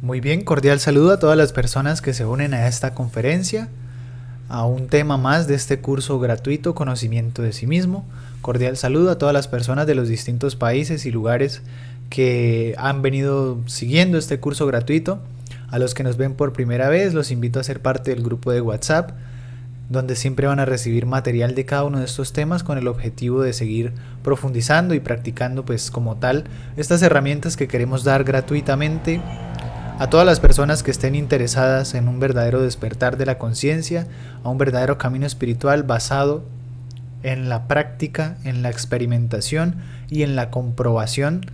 Muy bien, cordial saludo a todas las personas que se unen a esta conferencia, a un tema más de este curso gratuito Conocimiento de sí mismo. Cordial saludo a todas las personas de los distintos países y lugares que han venido siguiendo este curso gratuito. A los que nos ven por primera vez, los invito a ser parte del grupo de WhatsApp, donde siempre van a recibir material de cada uno de estos temas con el objetivo de seguir profundizando y practicando pues como tal estas herramientas que queremos dar gratuitamente a todas las personas que estén interesadas en un verdadero despertar de la conciencia, a un verdadero camino espiritual basado en la práctica, en la experimentación y en la comprobación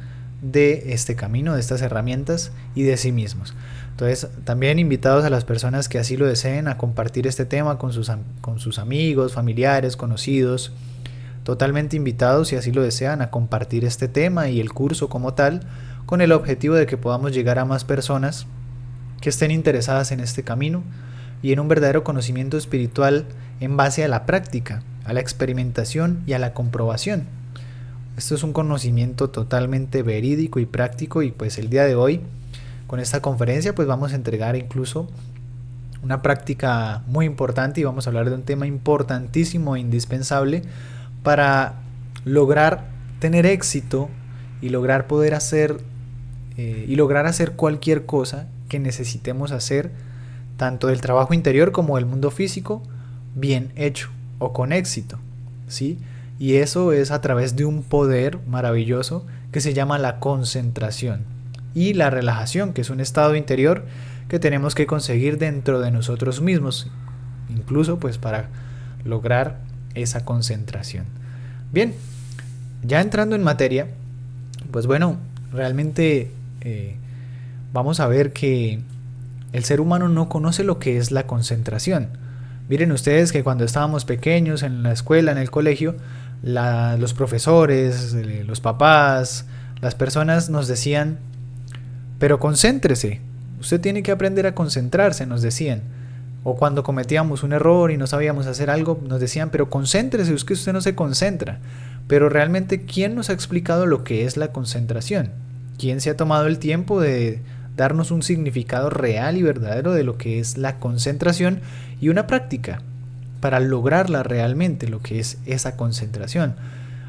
de este camino, de estas herramientas y de sí mismos. Entonces, también invitados a las personas que así lo deseen a compartir este tema con sus amigos, familiares, conocidos, totalmente invitados, si así lo desean, a compartir este tema y el curso como tal, con el objetivo de que podamos llegar a más personas que estén interesadas en este camino y en un verdadero conocimiento espiritual en base a la práctica, a la experimentación y a la comprobación. Esto es un conocimiento totalmente verídico y práctico, y pues el día de hoy con esta conferencia pues vamos a entregar incluso una práctica muy importante y vamos a hablar de un tema importantísimo e indispensable para lograr tener éxito y lograr poder hacer cualquier cosa que necesitemos hacer, tanto del trabajo interior como del mundo físico, bien hecho o con éxito, ¿sí? Y eso es a través de un poder maravilloso que se llama la concentración y la relajación, que es un estado interior que tenemos que conseguir dentro de nosotros mismos, incluso pues para lograr esa concentración. Bien, ya entrando en materia, pues bueno, realmente vamos a ver que el ser humano no conoce lo que es la concentración. Miren ustedes que cuando estábamos pequeños en la escuela, en el colegio, los profesores, los papás, las personas nos decían: pero concéntrese, usted tiene que aprender a concentrarse, nos decían. O cuando cometíamos un error y no sabíamos hacer algo, nos decían: pero concéntrese, es que usted no se concentra. Pero realmente, ¿quién nos ha explicado lo que es la concentración? ¿Quién se ha tomado el tiempo de darnos un significado real y verdadero de lo que es la concentración y una práctica para lograrla realmente, lo que es esa concentración?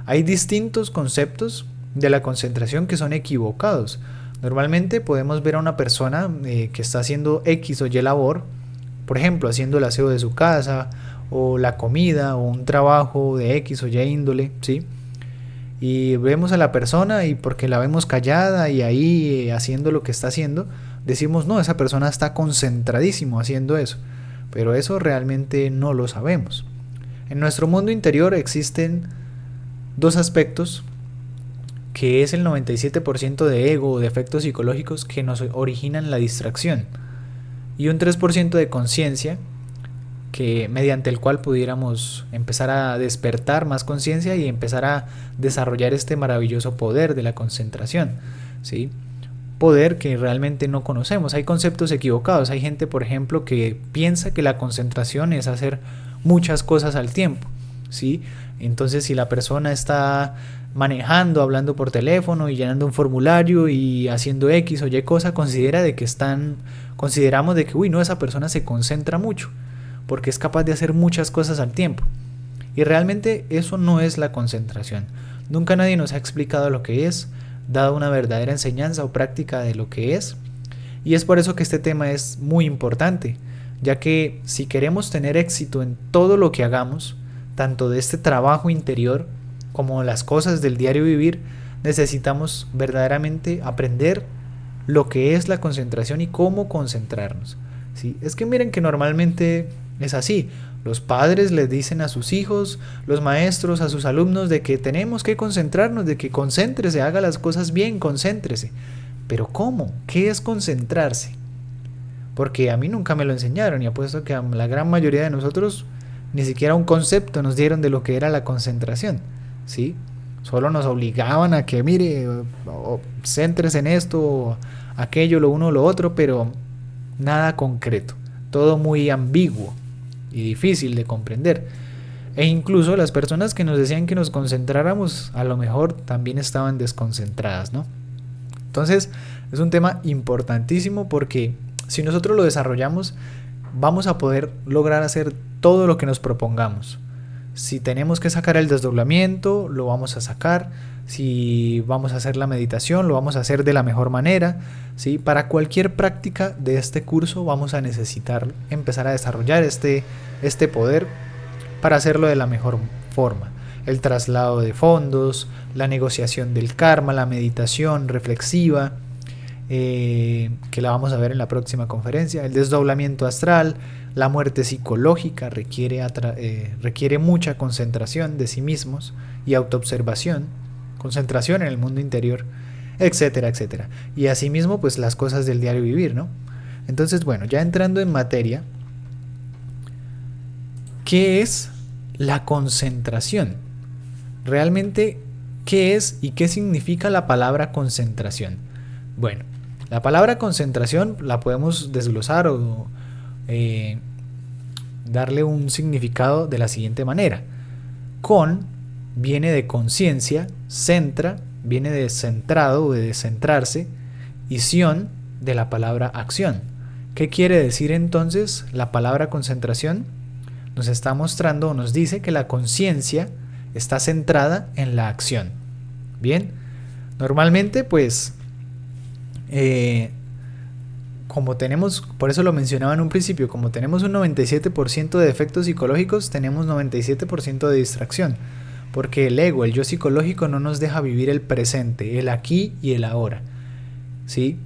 Hay distintos conceptos de la concentración que son equivocados. Normalmente podemos ver a una persona que está haciendo X o Y labor, por ejemplo, haciendo el aseo de su casa, o la comida, o un trabajo de X o Y índole, ¿sí? Y vemos a la persona y porque la vemos callada y ahí haciendo lo que está haciendo, decimos: no, esa persona está concentradísimo haciendo eso. Pero eso realmente no lo sabemos. En nuestro mundo interior existen dos aspectos, que es el 97% de ego o de efectos psicológicos que nos originan la distracción, y un 3% de conciencia, que mediante el cual pudiéramos empezar a despertar más conciencia y empezar a desarrollar este maravilloso poder de la concentración, ¿sí? Poder que realmente no conocemos. Hay conceptos equivocados. Hay gente, por ejemplo, que piensa que la concentración es hacer muchas cosas al tiempo, ¿sí? Entonces, si la persona está manejando, hablando por teléfono y llenando un formulario y haciendo X o Y cosa, consideramos de que, uy, no, esa persona se concentra mucho, porque es capaz de hacer muchas cosas al tiempo. Y realmente eso no es la concentración. Nunca nadie nos ha explicado lo que es, dado una verdadera enseñanza o práctica de lo que es. Y es por eso que este tema es muy importante, ya que si queremos tener éxito en todo lo que hagamos, tanto de este trabajo interior como las cosas del diario vivir, necesitamos verdaderamente aprender lo que es la concentración y cómo concentrarnos, ¿sí? Es que miren que normalmente es así. Los padres les dicen a sus hijos, los maestros a sus alumnos, de que tenemos que concentrarnos, de que concéntrese, haga las cosas bien, concéntrese. Pero ¿cómo? ¿Qué es concentrarse? Porque a mí nunca me lo enseñaron, y apuesto que a la gran mayoría de nosotros ni siquiera un concepto nos dieron de lo que era la concentración, ¿sí? Solo nos obligaban a que, mire, céntrese en esto, aquello, lo uno o lo otro, pero nada concreto. Todo muy ambiguo y difícil de comprender. E incluso las personas que nos decían que nos concentráramos, a lo mejor también estaban desconcentradas, ¿no? Entonces, es un tema importantísimo porque si nosotros lo desarrollamos, vamos a poder lograr hacer todo lo que nos propongamos. Si tenemos que sacar el desdoblamiento, lo vamos a sacar. Si vamos a hacer la meditación, lo vamos a hacer de la mejor manera, ¿sí? Para cualquier práctica de este curso vamos a necesitar empezar a desarrollar este poder para hacerlo de la mejor forma. El traslado de fondos, la negociación del karma, la meditación reflexiva, que la vamos a ver en la próxima conferencia, el desdoblamiento astral, la muerte psicológica requiere mucha concentración de sí mismos y autoobservación, concentración en el mundo interior, etcétera, etcétera. Y asimismo, pues las cosas del diario vivir, ¿no? Entonces, bueno, ya entrando en materia, ¿qué es la concentración? Realmente, ¿qué es y qué significa la palabra concentración? Bueno, la palabra concentración la podemos desglosar o darle un significado de la siguiente manera. Con viene de conciencia, centra viene de centrado o de centrarse, y sion de la palabra acción. ¿Qué quiere decir entonces la palabra concentración? Nos está mostrando o nos dice que la conciencia está centrada en la acción. Bien, normalmente pues como tenemos, por eso lo mencionaba en un principio, como tenemos un 97% de efectos psicológicos, tenemos 97% de distracción, porque el ego, el yo psicológico, no nos deja vivir el presente, el aquí y el ahora, ¿sí?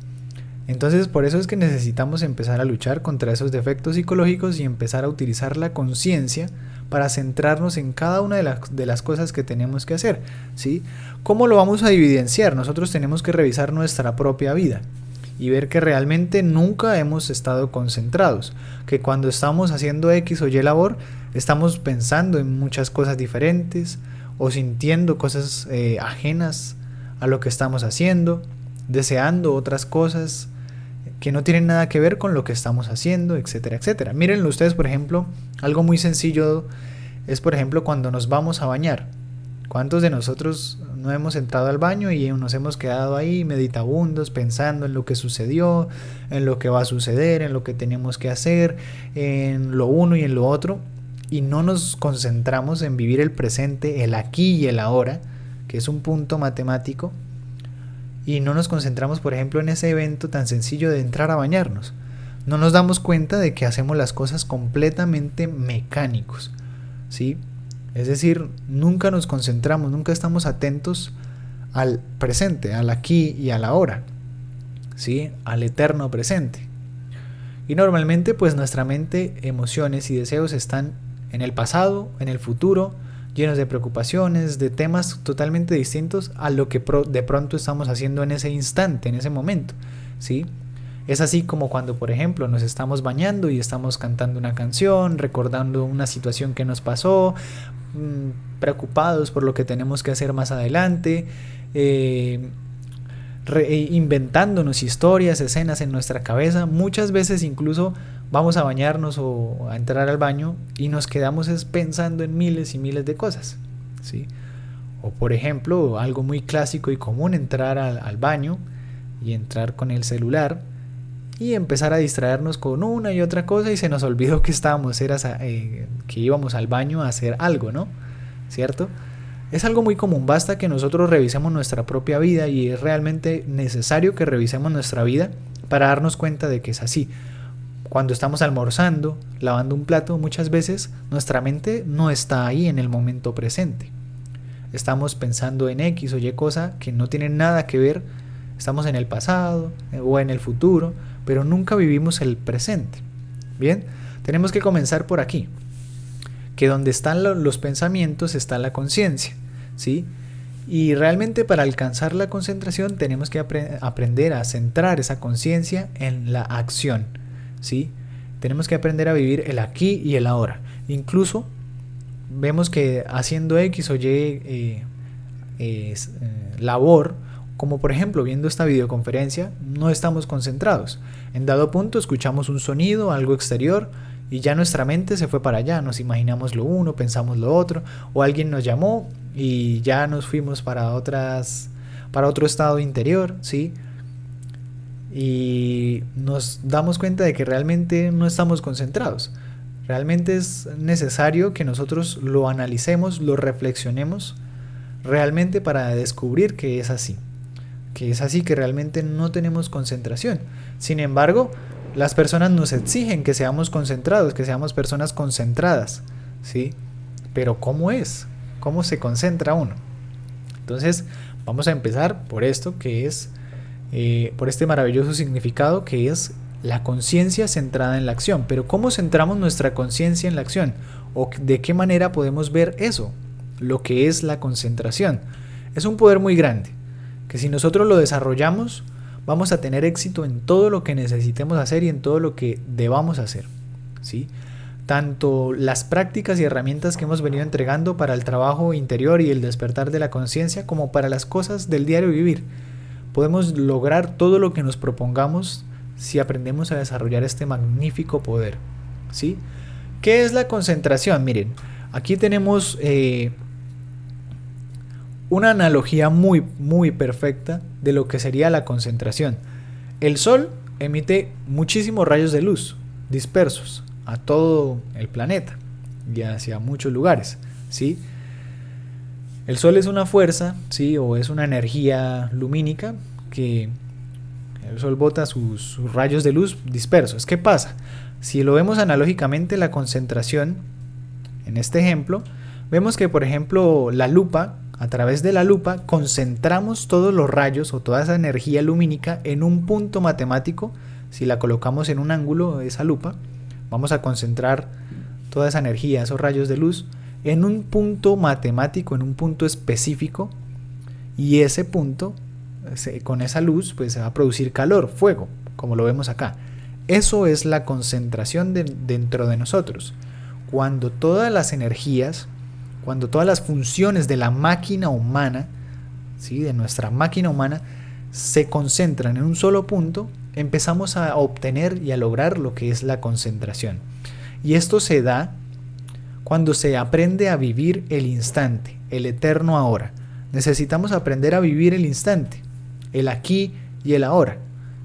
Entonces por eso es que necesitamos empezar a luchar contra esos defectos psicológicos y empezar a utilizar la conciencia para centrarnos en cada una de las cosas que tenemos que hacer, ¿sí? ¿Cómo lo vamos a evidenciar? Nosotros tenemos que revisar nuestra propia vida y ver que realmente nunca hemos estado concentrados, que cuando estamos haciendo X o Y labor estamos pensando en muchas cosas diferentes o sintiendo cosas ajenas a lo que estamos haciendo, deseando otras cosas que no tienen nada que ver con lo que estamos haciendo, etcétera, etcétera. Mírenlo ustedes, por ejemplo, algo muy sencillo es, por ejemplo, cuando nos vamos a bañar. ¿Cuántos de nosotros no hemos entrado al baño y nos hemos quedado ahí meditabundos, pensando en lo que sucedió, en lo que va a suceder, en lo que tenemos que hacer, en lo uno y en lo otro, y no nos concentramos en vivir el presente, el aquí y el ahora, que es un punto matemático, y no nos concentramos, por ejemplo, en ese evento tan sencillo de entrar a bañarnos? No nos damos cuenta de que hacemos las cosas completamente mecánicos, ¿sí? Es decir, nunca nos concentramos, nunca estamos atentos al presente, al aquí y al ahora, ¿sí? Al eterno presente. Y normalmente pues nuestra mente, emociones y deseos están en el pasado, en el futuro, llenos de preocupaciones, de temas totalmente distintos a lo que de pronto estamos haciendo en ese instante, en ese momento, ¿sí? Es así como cuando, por ejemplo, nos estamos bañando y estamos cantando una canción, recordando una situación que nos pasó, preocupados por lo que tenemos que hacer más adelante, inventándonos historias, escenas en nuestra cabeza. Muchas veces incluso vamos a bañarnos o a entrar al baño y nos quedamos pensando en miles y miles de cosas, ¿sí? O por ejemplo, algo muy clásico y común, entrar al baño y entrar con el celular y empezar a distraernos con una y otra cosa y se nos olvidó que que íbamos al baño a hacer algo, ¿no? ¿Cierto? Es algo muy común, basta que nosotros revisemos nuestra propia vida y es realmente necesario que revisemos nuestra vida para darnos cuenta de que es así. Cuando estamos almorzando, lavando un plato, muchas veces nuestra mente no está ahí en el momento presente. Estamos pensando en X o Y cosa que no tiene nada que ver, estamos en el pasado o en el futuro, pero nunca vivimos el presente. Bien, tenemos que comenzar por aquí, que donde están los pensamientos está la conciencia, ¿sí? Y realmente para alcanzar la concentración tenemos que aprender a centrar esa conciencia en la acción, ¿sí? Tenemos que aprender a vivir el aquí y el ahora. Incluso vemos que haciendo X o Y labor, como por ejemplo viendo esta videoconferencia, no estamos concentrados. En dado punto escuchamos un sonido, algo exterior, y ya nuestra mente se fue para allá, nos imaginamos lo uno, pensamos lo otro, o alguien nos llamó y ya nos fuimos para otro estado interior, ¿sí? y nos damos cuenta de que realmente no estamos concentrados. Realmente es necesario que nosotros lo analicemos, lo reflexionemos realmente para descubrir que es así. Que es así, que realmente no tenemos concentración. Sin embargo, las personas nos exigen que seamos concentrados, que seamos personas concentradas, ¿sí? Pero ¿cómo es? ¿Cómo se concentra uno? Entonces, vamos a empezar por esto que es, por este maravilloso significado que es la conciencia centrada en la acción. Pero ¿cómo centramos nuestra conciencia en la acción? ¿O de qué manera podemos ver eso? Lo que es la concentración. Es un poder muy grande, que si nosotros lo desarrollamos, vamos a tener éxito en todo lo que necesitemos hacer y en todo lo que debamos hacer, ¿sí? Tanto las prácticas y herramientas que hemos venido entregando para el trabajo interior y el despertar de la conciencia, como para las cosas del diario vivir. Podemos lograr todo lo que nos propongamos si aprendemos a desarrollar este magnífico poder, ¿sí? ¿Qué es la concentración? Miren, aquí tenemos una analogía muy perfecta de lo que sería la concentración. El sol emite muchísimos rayos de luz dispersos a todo el planeta y hacia muchos lugares, ¿sí? El sol es una fuerza, ¿sí? O es una energía lumínica que el sol bota sus rayos de luz dispersos. ¿Qué pasa? Si lo vemos analógicamente, la concentración, en este ejemplo, vemos que, por ejemplo, la lupa, a través de la lupa, concentramos todos los rayos o toda esa energía lumínica en un punto matemático. Si la colocamos en un ángulo, esa lupa, vamos a concentrar toda esa energía, esos rayos de luz, en un punto matemático, en un punto específico, y ese punto, con esa luz, pues se va a producir calor, fuego, como lo vemos acá. Eso es la concentración dentro de nosotros. Cuando todas las energías, cuando todas las funciones de la máquina humana, ¿sí? De nuestra máquina humana, se concentran en un solo punto, empezamos a obtener y a lograr lo que es la concentración. Y esto se da cuando se aprende a vivir el instante, el eterno ahora. Necesitamos aprender a vivir el instante, el aquí y el ahora,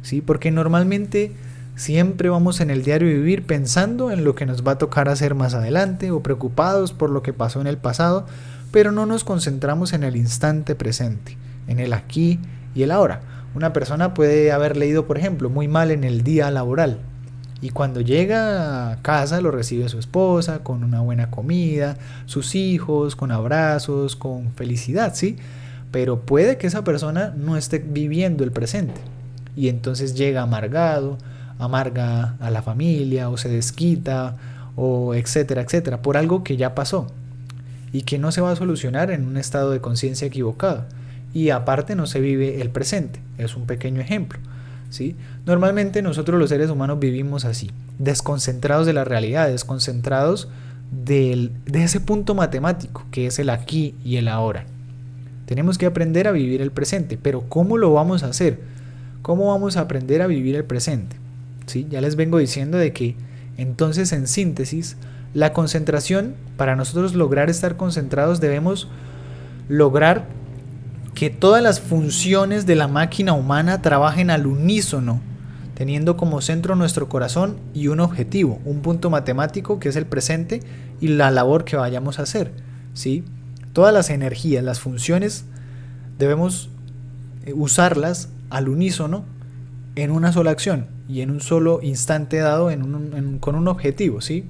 ¿sí? Porque normalmente siempre vamos en el diario vivir pensando en lo que nos va a tocar hacer más adelante o preocupados por lo que pasó en el pasado, pero no nos concentramos en el instante presente, en el aquí y el ahora. Una persona puede haber leído, por ejemplo, muy mal en el día laboral y cuando llega a casa lo recibe su esposa con una buena comida, sus hijos, con abrazos, con felicidad, ¿sí? Pero puede que esa persona no esté viviendo el presente y entonces llega amargado, amarga a la familia o se desquita o etcétera, etcétera, por algo que ya pasó y que no se va a solucionar en un estado de conciencia equivocado. Y aparte no se vive el presente. Es un pequeño ejemplo, ¿sí? Normalmente nosotros los seres humanos vivimos así, desconcentrados de la realidad, desconcentrados de ese punto matemático que es el aquí y el ahora. Tenemos que aprender a vivir el presente, pero ¿cómo lo vamos a hacer? ¿Cómo vamos a aprender a vivir el presente? ¿Sí? Ya les vengo diciendo de que entonces, en síntesis, la concentración, para nosotros lograr estar concentrados, debemos lograr que todas las funciones de la máquina humana trabajen al unísono, teniendo como centro nuestro corazón y un objetivo, un punto matemático que es el presente y la labor que vayamos a hacer, ¿sí? Todas las energías, las funciones, debemos usarlas al unísono en una sola acción y en un solo instante dado con un objetivo, ¿sí?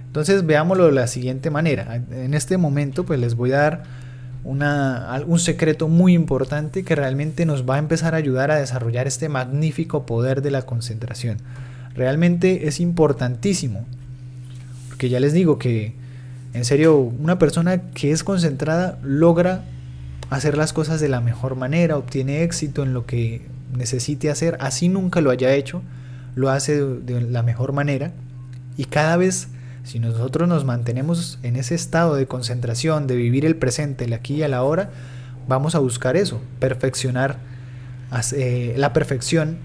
Entonces veámoslo de la siguiente manera. En este momento pues les voy a dar un secreto muy importante que realmente nos va a empezar a ayudar a desarrollar este magnífico poder de la concentración. Realmente es importantísimo, porque ya les digo que en serio una persona que es concentrada logra hacer las cosas de la mejor manera, obtiene éxito en lo que necesite hacer, así nunca lo haya hecho, lo hace de la mejor manera. Y cada vez, si nosotros nos mantenemos en ese estado de concentración, de vivir el presente, el aquí y el ahora, vamos a buscar eso, perfeccionar la perfección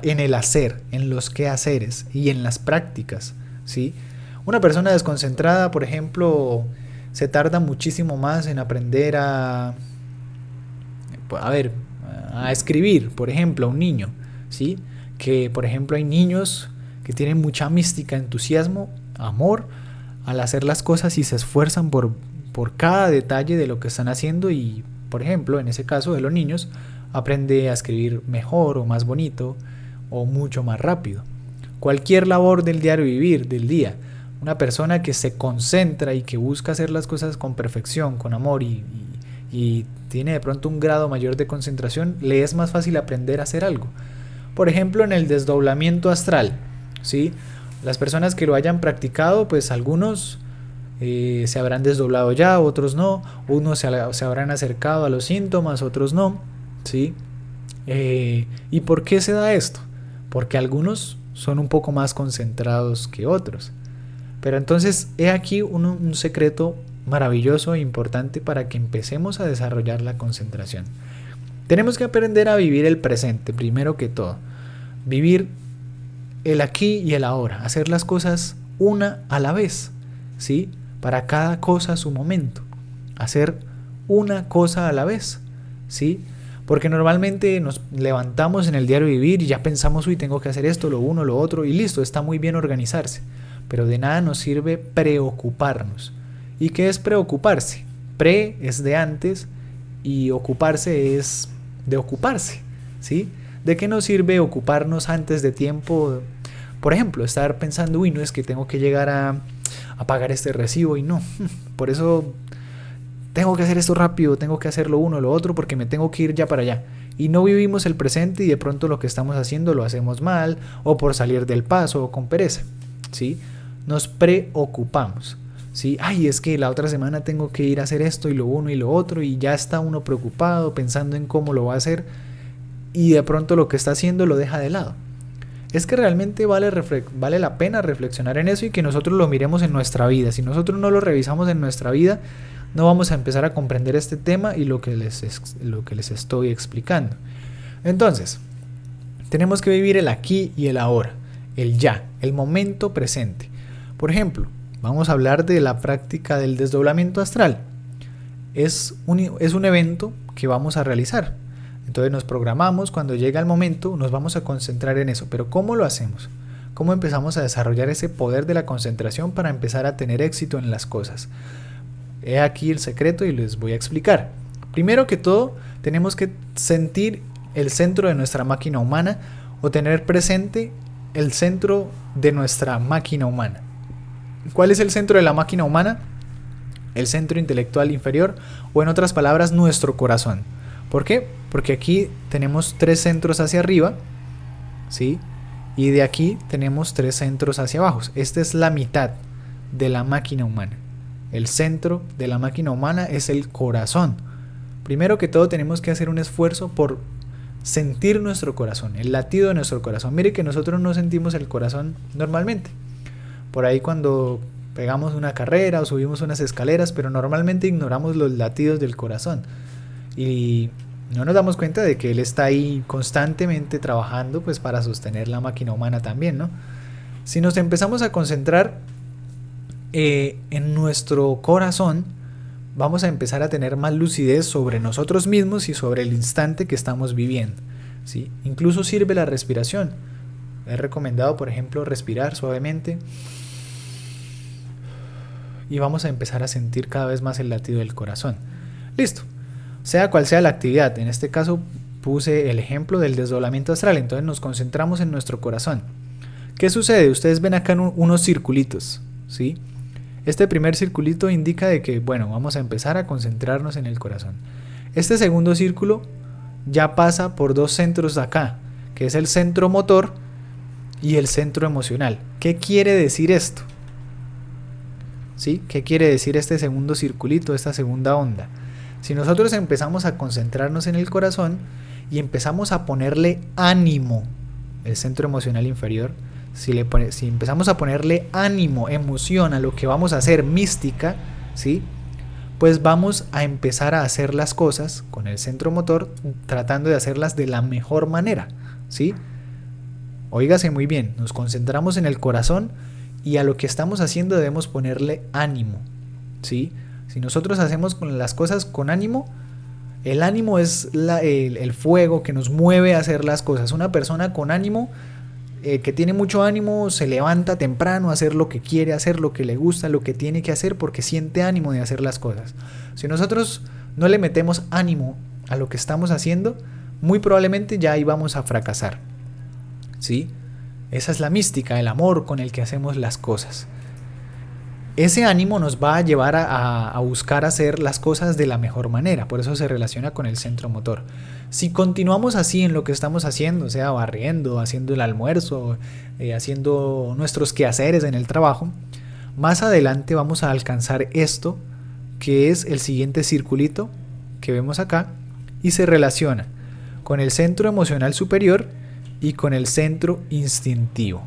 en el hacer, en los quehaceres y en las prácticas, ¿sí? Una persona desconcentrada, por ejemplo, se tarda muchísimo más en aprender a escribir, por ejemplo, a un niño, ¿sí? Que por ejemplo hay niños que tienen mucha mística, entusiasmo, amor al hacer las cosas y se esfuerzan por cada detalle de lo que están haciendo y, por ejemplo, en ese caso de los niños, aprende a escribir mejor o más bonito o mucho más rápido. Cualquier labor del diario vivir, del día, una persona que se concentra y que busca hacer las cosas con perfección, con amor y tiene de pronto un grado mayor de concentración, le es más fácil aprender a hacer algo. Por ejemplo, en el desdoblamiento astral, ¿sí? Las personas que lo hayan practicado, pues algunos se habrán desdoblado ya, otros no, unos se habrán acercado a los síntomas, otros no, ¿sí? ¿Y por qué se da esto? Porque algunos son un poco más concentrados que otros. Pero entonces he aquí un secreto maravilloso e importante para que empecemos a desarrollar la concentración. Tenemos que aprender a vivir el presente, primero que todo. Vivir el aquí y el ahora, hacer las cosas una a la vez, ¿sí? Para cada cosa su momento, hacer una cosa a la vez, ¿sí? Porque normalmente nos levantamos en el diario vivir y ya pensamos, uy, tengo que hacer esto, lo uno, lo otro, y listo, está muy bien organizarse, pero de nada nos sirve preocuparnos. ¿Y qué es preocuparse? Pre es de antes y ocuparse es de ocuparse, ¿sí? ¿De qué nos sirve ocuparnos antes de tiempo? Por ejemplo, estar pensando, uy, no es que tengo que llegar a pagar este recibo y no, por eso tengo que hacer esto rápido, tengo que hacer lo uno, lo otro, porque me tengo que ir ya para allá. Y no vivimos el presente y de pronto lo que estamos haciendo lo hacemos mal o por salir del paso o con pereza, ¿sí? Nos preocupamos, ¿sí? Ay, es que la otra semana tengo que ir a hacer esto y lo uno y lo otro y ya está uno preocupado pensando en cómo lo va a hacer y de pronto lo que está haciendo lo deja de lado. Es que realmente vale la pena reflexionar en eso y que nosotros lo miremos en nuestra vida. Si nosotros no lo revisamos en nuestra vida, no vamos a empezar a comprender este tema y lo que les estoy explicando. Entonces, tenemos que vivir el aquí y el ahora, el ya, el momento presente. Por ejemplo, vamos a hablar de la práctica del desdoblamiento astral. Es un evento que vamos a realizar. Entonces nos programamos, cuando llega el momento nos vamos a concentrar en eso. Pero ¿cómo lo hacemos? ¿Cómo empezamos a desarrollar ese poder de la concentración para empezar a tener éxito en las cosas? He aquí el secreto y les voy a explicar. Primero que todo, tenemos que sentir el centro de nuestra máquina humana o tener presente el centro de nuestra máquina humana. ¿Cuál es el centro de la máquina humana? El centro intelectual inferior o en otras palabras nuestro corazón. ¿Por qué? Porque aquí tenemos 3 centros hacia arriba, ¿sí? Y de aquí tenemos 3 centros hacia abajo. Esta es la mitad de la máquina humana. El centro de la máquina humana es el corazón. Primero que todo tenemos que hacer un esfuerzo por sentir nuestro corazón, el latido de nuestro corazón. Mire que nosotros no sentimos el corazón normalmente. Por ahí cuando pegamos una carrera o subimos unas escaleras, pero normalmente ignoramos los latidos del corazón. Y no nos damos cuenta de que él está ahí constantemente trabajando pues para sostener la máquina humana también, ¿no? Si nos empezamos a concentrar en nuestro corazón, vamos a empezar a tener más lucidez sobre nosotros mismos y sobre el instante que estamos viviendo, ¿sí? Incluso sirve la respiración. Es recomendado, por ejemplo, respirar suavemente y vamos a empezar a sentir cada vez más el latido del corazón. Listo. Sea cual sea la actividad, en este caso puse el ejemplo del desdoblamiento astral, entonces nos concentramos en nuestro corazón. ¿Qué sucede? Ustedes ven acá unos circulitos, ¿sí? Este primer circulito indica de que, bueno, vamos a empezar a concentrarnos en el corazón. Este segundo círculo ya pasa por 2 centros de acá, que es el centro motor y el centro emocional. ¿Qué quiere decir esto? ¿Sí? ¿Qué quiere decir este segundo circulito, esta segunda onda? Si nosotros empezamos a concentrarnos en el corazón y empezamos a ponerle ánimo, el centro emocional inferior, si empezamos a ponerle ánimo, emoción a lo que vamos a hacer, mística, ¿sí? Pues vamos a empezar a hacer las cosas con el centro motor, tratando de hacerlas de la mejor manera, ¿sí? Óigase muy bien, nos concentramos en el corazón y a lo que estamos haciendo debemos ponerle ánimo, ¿sí? Si nosotros hacemos las cosas con ánimo, El ánimo es el fuego que nos mueve a hacer las cosas. Una persona con ánimo, que tiene mucho ánimo, se levanta temprano a hacer lo que quiere hacer, lo que le gusta, lo que tiene que hacer, porque siente ánimo de hacer las cosas. Si nosotros no le metemos ánimo a lo que estamos haciendo, muy probablemente ya ahí vamos a fracasar, ¿sí? Esa es la mística, el amor con el que hacemos las cosas. Ese ánimo nos va a llevar a buscar hacer las cosas de la mejor manera, por eso se relaciona con el centro motor. Si continuamos así en lo que estamos haciendo, sea barriendo, haciendo el almuerzo, haciendo nuestros quehaceres en el trabajo, más adelante vamos a alcanzar esto, que es el siguiente circulito que vemos acá, y se relaciona con el centro emocional superior y con el centro instintivo.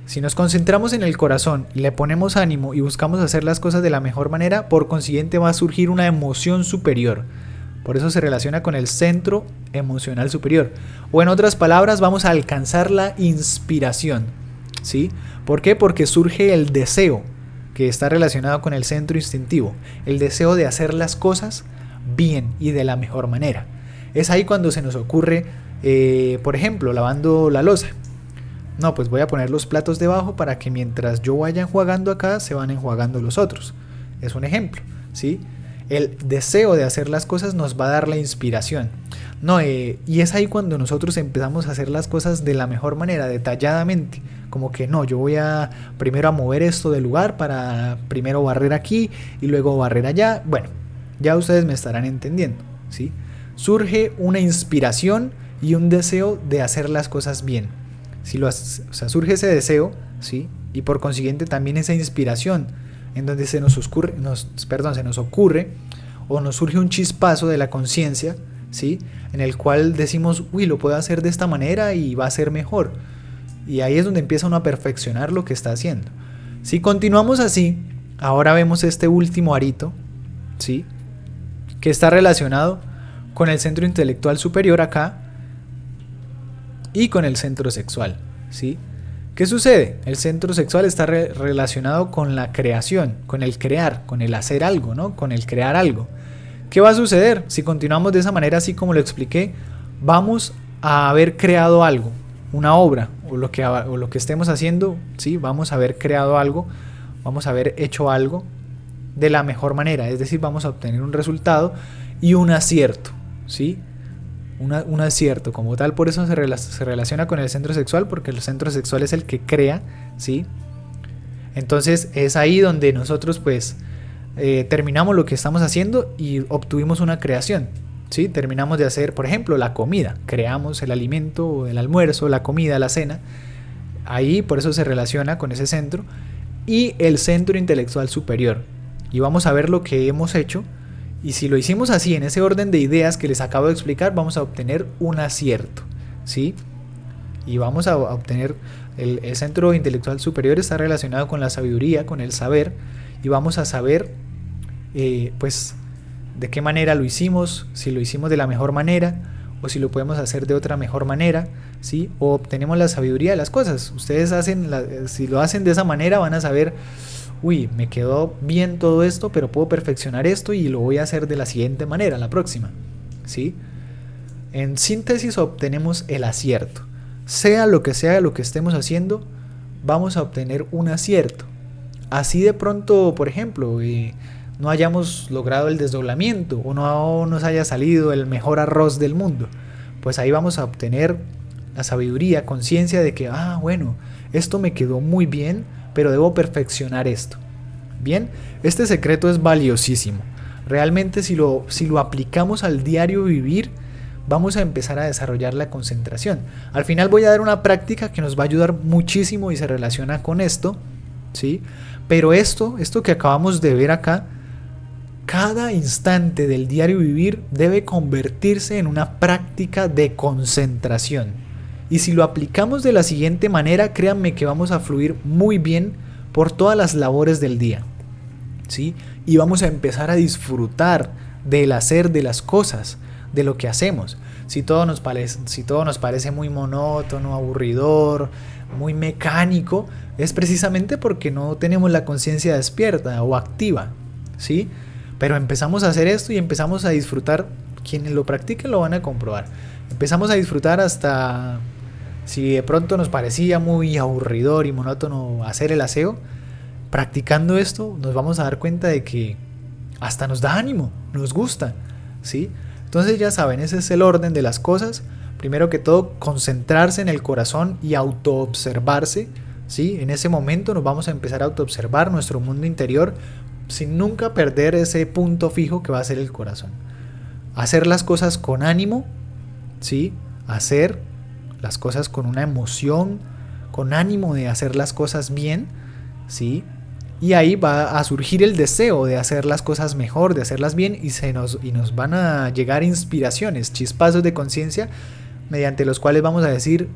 Si nos concentramos en el corazón, le ponemos ánimo y buscamos hacer las cosas de la mejor manera, por consiguiente va a surgir una emoción superior. Por eso se relaciona con el centro emocional superior. O en otras palabras, vamos a alcanzar la inspiración, ¿sí? ¿Por qué? Porque surge el deseo, que está relacionado con el centro instintivo. El deseo de hacer las cosas bien y de la mejor manera. Es ahí cuando se nos ocurre, por ejemplo, lavando la loza. No, pues voy a poner los platos debajo para que mientras yo vaya enjuagando acá, se van enjuagando los otros. Es un ejemplo, ¿sí? El deseo de hacer las cosas nos va a dar la inspiración. No, y es ahí cuando nosotros empezamos a hacer las cosas de la mejor manera, detalladamente. Como que no, yo voy a primero a mover esto del lugar para primero barrer aquí y luego barrer allá. Bueno, ya ustedes me estarán entendiendo, ¿sí? Surge una inspiración y un deseo de hacer las cosas bien. Surge ese deseo, ¿sí? Y por consiguiente también esa inspiración, en donde se nos ocurre o nos surge un chispazo de la conciencia, ¿sí? En el cual decimos, uy, lo puedo hacer de esta manera y va a ser mejor. Y ahí es donde empieza uno a perfeccionar lo que está haciendo. Si continuamos así, ahora vemos este último arito, ¿sí? Que está relacionado con el centro intelectual superior acá y con el centro sexual, ¿sí? ¿Qué sucede? El centro sexual está relacionado con la creación, con el crear, con el hacer algo, ¿no? Con el crear algo. ¿Qué va a suceder? Si continuamos de esa manera, así como lo expliqué, vamos a haber creado algo, una obra, o lo que estemos haciendo, ¿sí? Vamos a haber creado algo, vamos a haber hecho algo de la mejor manera, es decir, vamos a obtener un resultado y un acierto, ¿sí? Un acierto como tal. Por eso se relaciona con el centro sexual, porque el centro sexual es el que crea, ¿sí? Entonces es ahí donde nosotros pues terminamos lo que estamos haciendo y obtuvimos una creación, ¿sí? Terminamos de hacer, por ejemplo, la comida, creamos el alimento, el almuerzo, la comida, la cena. Ahí por eso se relaciona con ese centro y el centro intelectual superior, y vamos a ver lo que hemos hecho. Y si lo hicimos así, en ese orden de ideas que les acabo de explicar, vamos a obtener un acierto, ¿sí? Y vamos a obtener, el centro intelectual superior está relacionado con la sabiduría, con el saber, y vamos a saber, pues, de qué manera lo hicimos, si lo hicimos de la mejor manera, o si lo podemos hacer de otra mejor manera, ¿sí? O obtenemos la sabiduría de las cosas. Ustedes si lo hacen de esa manera, van a saber, uy, me quedó bien todo esto, pero puedo perfeccionar esto y lo voy a hacer de la siguiente manera, la próxima, ¿sí? En síntesis obtenemos el acierto. Sea lo que estemos haciendo, vamos a obtener un acierto. Así de pronto, por ejemplo, no hayamos logrado el desdoblamiento o no nos haya salido el mejor arroz del mundo, pues ahí vamos a obtener la sabiduría, conciencia de que, bueno, esto me quedó muy bien, pero debo perfeccionar esto. Bien, este secreto es valiosísimo. Realmente si lo aplicamos al diario vivir, vamos a empezar a desarrollar la concentración. Al final voy a dar una práctica que nos va a ayudar muchísimo y se relaciona con esto, ¿sí? Pero esto que acabamos de ver acá, cada instante del diario vivir debe convertirse en una práctica de concentración. Y si lo aplicamos de la siguiente manera, créanme que vamos a fluir muy bien por todas las labores del día, ¿sí? Y vamos a empezar a disfrutar del hacer de las cosas, de lo que hacemos. Si todo nos parece muy monótono, aburridor, muy mecánico, es precisamente porque no tenemos la conciencia despierta o activa, ¿sí? Pero empezamos a hacer esto y empezamos a disfrutar Quienes lo practiquen lo van a comprobar. Empezamos a disfrutar hasta, si de pronto nos parecía muy aburridor y monótono hacer el aseo, practicando esto nos vamos a dar cuenta de que hasta nos da ánimo, nos gusta, ¿sí? Entonces ya saben, ese es el orden de las cosas. Primero que todo, concentrarse en el corazón y autoobservarse, ¿sí? En ese momento nos vamos a empezar a autoobservar nuestro mundo interior sin nunca perder ese punto fijo que va a ser el corazón. Hacer las cosas con ánimo, ¿sí? Hacer las cosas con una emoción, con ánimo de hacer las cosas bien, ¿sí? Y ahí va a surgir el deseo de hacer las cosas mejor, de hacerlas bien, y nos van a llegar inspiraciones, chispazos de conciencia, mediante los cuales vamos a decir,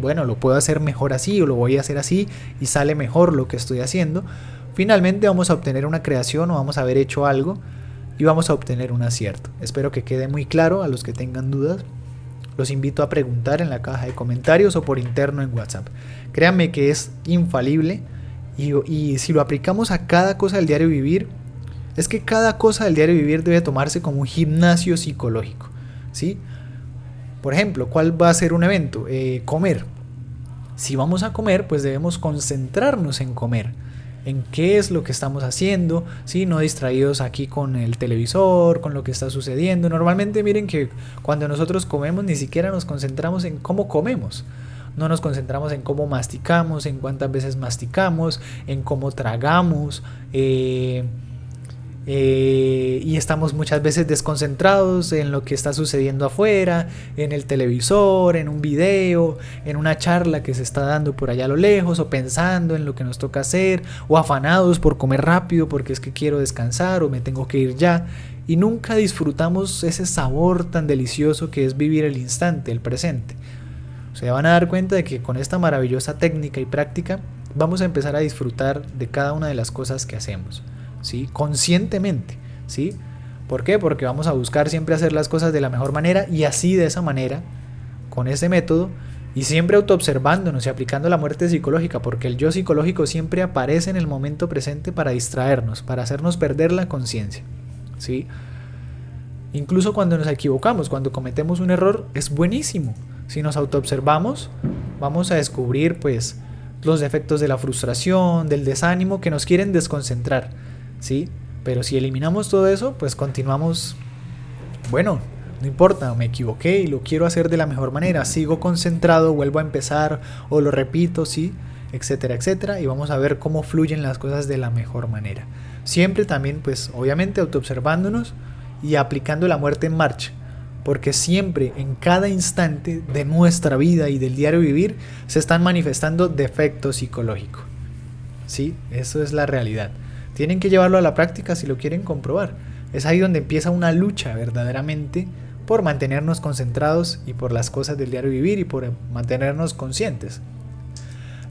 bueno, lo puedo hacer mejor así, o lo voy a hacer así, y sale mejor lo que estoy haciendo. Finalmente vamos a obtener una creación, o vamos a haber hecho algo, y vamos a obtener un acierto. Espero que quede muy claro. A los que tengan dudas, los invito a preguntar en la caja de comentarios o por interno en WhatsApp. Créanme que es infalible. Y si lo aplicamos a cada cosa del diario vivir, es que cada cosa del diario vivir debe tomarse como un gimnasio psicológico, ¿sí? Por ejemplo, ¿cuál va a ser un evento? Comer. Si vamos a comer, pues debemos concentrarnos en comer, en qué es lo que estamos haciendo, ¿sí? No distraídos aquí con el televisor, con lo que está sucediendo. Normalmente miren que cuando nosotros comemos ni siquiera nos concentramos en cómo comemos. No nos concentramos en cómo masticamos, en cuántas veces masticamos, en cómo tragamos, y estamos muchas veces desconcentrados en lo que está sucediendo afuera, en el televisor, en un video, en una charla que se está dando por allá a lo lejos, o pensando en lo que nos toca hacer, o afanados por comer rápido porque es que quiero descansar o me tengo que ir ya, y nunca disfrutamos ese sabor tan delicioso que es vivir el instante, el presente. Se van a dar cuenta de que con esta maravillosa técnica y práctica vamos a empezar a disfrutar de cada una de las cosas que hacemos, ¿sí? Conscientemente, ¿sí? ¿Por qué? Porque vamos a buscar siempre hacer las cosas de la mejor manera, y así, de esa manera, con ese método, y siempre autoobservándonos y aplicando la muerte psicológica, porque el yo psicológico siempre aparece en el momento presente para distraernos, para hacernos perder la conciencia, ¿sí? Incluso cuando nos equivocamos, cuando cometemos un error, es buenísimo. Si nos autoobservamos, vamos a descubrir pues los defectos de la frustración, del desánimo que nos quieren desconcentrar, ¿sí? Pero si eliminamos todo eso, pues continuamos, bueno, no importa, me equivoqué y lo quiero hacer de la mejor manera, sigo concentrado, vuelvo a empezar o lo repito, ¿sí? Etcétera, etcétera, y vamos a ver cómo fluyen las cosas de la mejor manera. Siempre también, pues obviamente autoobservándonos y aplicando la muerte en marcha. Porque siempre, en cada instante de nuestra vida y del diario vivir, se están manifestando defectos psicológicos. ¿Sí? Eso es la realidad. Tienen que llevarlo a la práctica si lo quieren comprobar. Es ahí donde empieza una lucha verdaderamente por mantenernos concentrados y por las cosas del diario vivir y por mantenernos conscientes.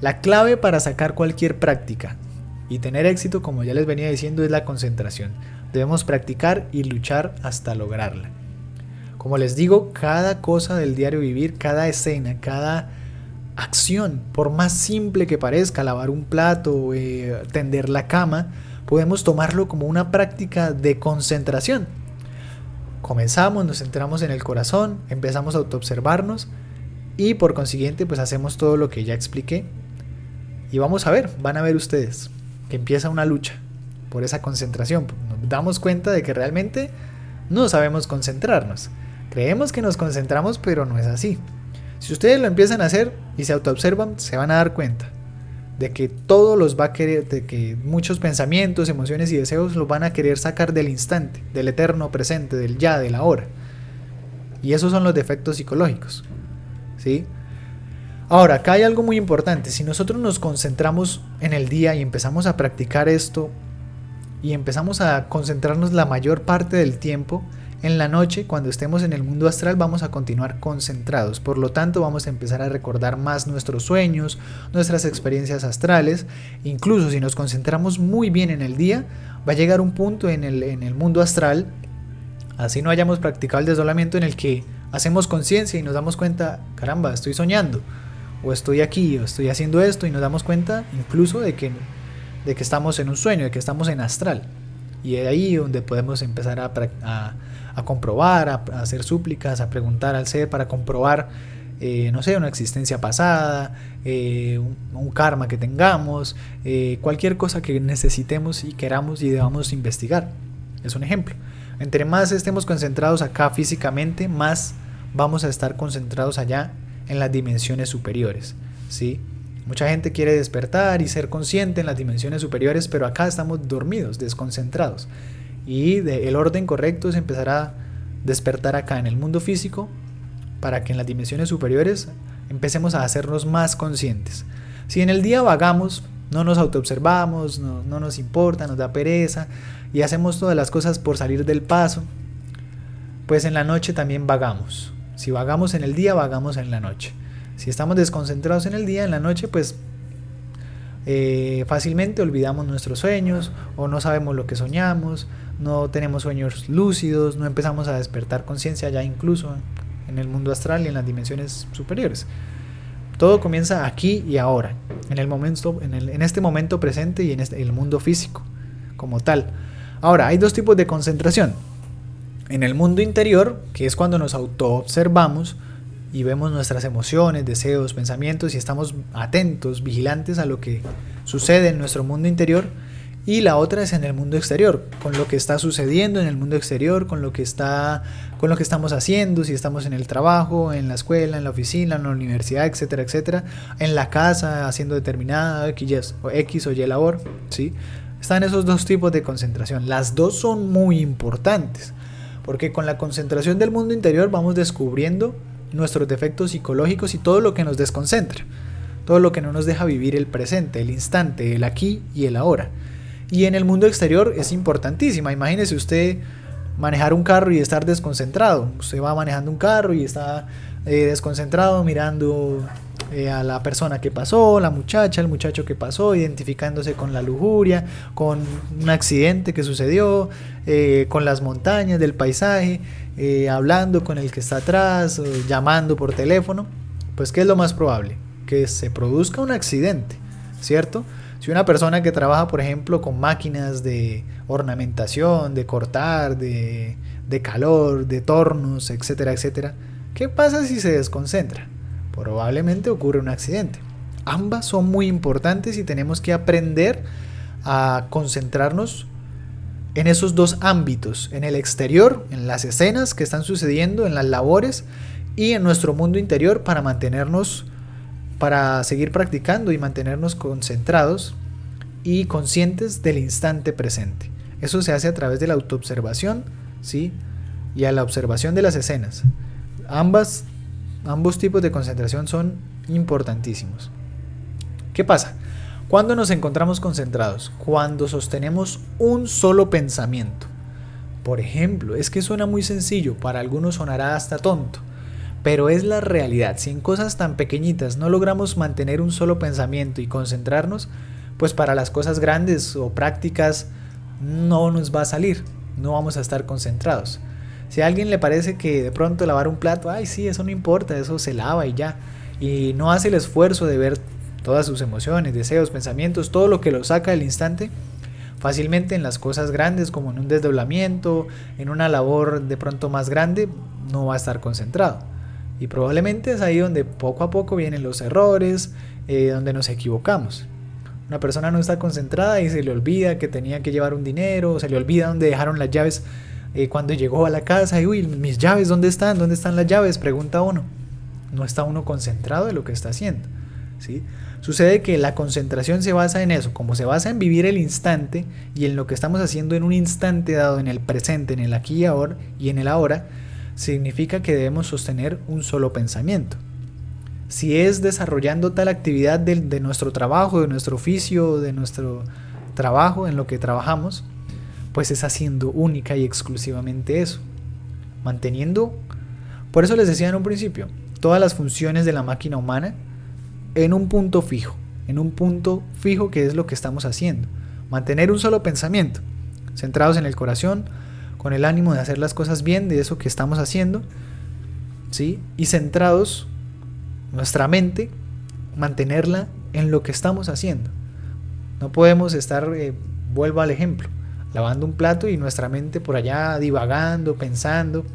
La clave para sacar cualquier práctica y tener éxito, como ya les venía diciendo, es la concentración. Debemos practicar y luchar hasta lograrla. Como les digo, cada cosa del diario vivir, cada escena, cada acción, por más simple que parezca, lavar un plato, tender la cama, podemos tomarlo como una práctica de concentración. Comenzamos, nos centramos en el corazón, empezamos a autoobservarnos y por consiguiente pues hacemos todo lo que ya expliqué. Y vamos a ver, van a ver ustedes que empieza una lucha por esa concentración. Nos damos cuenta de que realmente no sabemos concentrarnos. Creemos que nos concentramos, pero no es así. Si ustedes lo empiezan a hacer y se autoobservan, se van a dar cuenta de que todo los va a querer, de que muchos pensamientos, emociones y deseos los van a querer sacar del instante, del eterno presente, del ya, del ahora. Y esos son los defectos psicológicos, ¿sí? Ahora, acá hay algo muy importante. Si nosotros nos concentramos en el día y empezamos a practicar esto y empezamos a concentrarnos la mayor parte del tiempo, en la noche, cuando estemos en el mundo astral, vamos a continuar concentrados. Por lo tanto, vamos a empezar a recordar más nuestros sueños, nuestras experiencias astrales. Incluso si nos concentramos muy bien en el día, va a llegar un punto en el mundo astral, así no hayamos practicado el desdoblamiento, en el que hacemos conciencia y nos damos cuenta, caramba, estoy soñando, o estoy aquí, o estoy haciendo esto, y nos damos cuenta incluso de que estamos en un sueño, de que estamos en astral. Y es ahí donde podemos empezar a comprobar, a hacer súplicas, a preguntar al ser para comprobar, no sé, una existencia pasada, un karma que tengamos, cualquier cosa que necesitemos y queramos y debamos investigar. Es un ejemplo. Entre más estemos concentrados acá físicamente, más vamos a estar concentrados allá en las dimensiones superiores, ¿sí? Mucha gente quiere despertar y ser consciente en las dimensiones superiores, pero acá estamos dormidos, desconcentrados. Y el orden correcto es empezar a despertar acá en el mundo físico para que en las dimensiones superiores empecemos a hacernos más conscientes. Si en el día vagamos, no nos autoobservamos, no nos importa, nos da pereza y hacemos todas las cosas por salir del paso, pues en la noche también vagamos. Si vagamos en el día, vagamos en la noche. Si estamos desconcentrados en el día, en la noche, pues fácilmente olvidamos nuestros sueños o no sabemos lo que soñamos, no tenemos sueños lúcidos, no empezamos a despertar conciencia ya incluso en el mundo astral y en las dimensiones superiores. Todo comienza aquí y ahora, en este momento presente y en el mundo físico como tal. Ahora, hay dos tipos de concentración. En el mundo interior, que es cuando nos autoobservamos y vemos nuestras emociones, deseos, pensamientos y estamos atentos, vigilantes a lo que sucede en nuestro mundo interior. Y la otra es en el mundo exterior, con lo que está sucediendo en el mundo exterior, con lo que estamos haciendo, si estamos en el trabajo, en la escuela, en la oficina, en la universidad, etcétera, etcétera, en la casa haciendo determinada X o Y labor, ¿sí? Están esos dos tipos de concentración. Las dos son muy importantes, porque con la concentración del mundo interior vamos descubriendo nuestros defectos psicológicos y todo lo que nos desconcentra, todo lo que no nos deja vivir el presente, el instante, el aquí y el ahora. Y en el mundo exterior es importantísima. Imagínese usted manejar un carro y estar desconcentrado. Usted va manejando un carro y está desconcentrado mirando a la persona que pasó, la muchacha, el muchacho que pasó, identificándose con la lujuria, con un accidente que sucedió, con las montañas del paisaje, hablando con el que está atrás, llamando por teléfono. Pues ¿qué es lo más probable? Que se produzca un accidente, ¿cierto? Si una persona que trabaja, por ejemplo, con máquinas de ornamentación, de cortar, de calor, de tornos, etcétera, etcétera, ¿qué pasa si se desconcentra? Probablemente ocurre un accidente. Ambas son muy importantes y tenemos que aprender a concentrarnos en esos dos ámbitos, en el exterior, en las escenas que están sucediendo, en las labores y en nuestro mundo interior para seguir practicando y mantenernos concentrados y conscientes del instante presente. Eso se hace a través de la autoobservación, ¿sí? Y a la observación de las escenas. Ambos tipos de concentración son importantísimos. ¿Qué pasa? ¿Cuándo nos encontramos concentrados? Cuando sostenemos un solo pensamiento. Por ejemplo, es que suena muy sencillo, para algunos sonará hasta tonto, pero es la realidad. Si en cosas tan pequeñitas no logramos mantener un solo pensamiento y concentrarnos, pues para las cosas grandes o prácticas no nos va a salir, no vamos a estar concentrados. Si a alguien le parece que de pronto lavar un plato, ay sí, eso no importa, eso se lava y ya, y no hace el esfuerzo de ver todas sus emociones, deseos, pensamientos, todo lo que lo saca del instante, fácilmente en las cosas grandes como en un desdoblamiento, en una labor de pronto más grande, no va a estar concentrado. Y probablemente es ahí donde poco a poco vienen los errores, donde nos equivocamos. Una persona no está concentrada y se le olvida que tenía que llevar un dinero, se le olvida dónde dejaron las llaves cuando llegó a la casa. Y uy, mis llaves, ¿dónde están? ¿Dónde están las llaves? Pregunta uno. No está uno concentrado de lo que está haciendo, ¿sí? Sucede que la concentración se basa en eso, como se basa en vivir el instante y en lo que estamos haciendo en un instante dado, en el presente, en el aquí y ahora y en el ahora, significa que debemos sostener un solo pensamiento. Si es desarrollando tal actividad de nuestro trabajo, de nuestro oficio, de nuestro trabajo, en lo que trabajamos, pues es haciendo única y exclusivamente eso, manteniendo, por eso les decía en un principio, todas las funciones de la máquina humana en un punto fijo que es lo que estamos haciendo, mantener un solo pensamiento, centrados en el corazón, con el ánimo de hacer las cosas bien, de eso que estamos haciendo, ¿sí? Y centrados nuestra mente, mantenerla en lo que estamos haciendo. No podemos estar, vuelvo al ejemplo, lavando un plato y nuestra mente por allá divagando, pensando,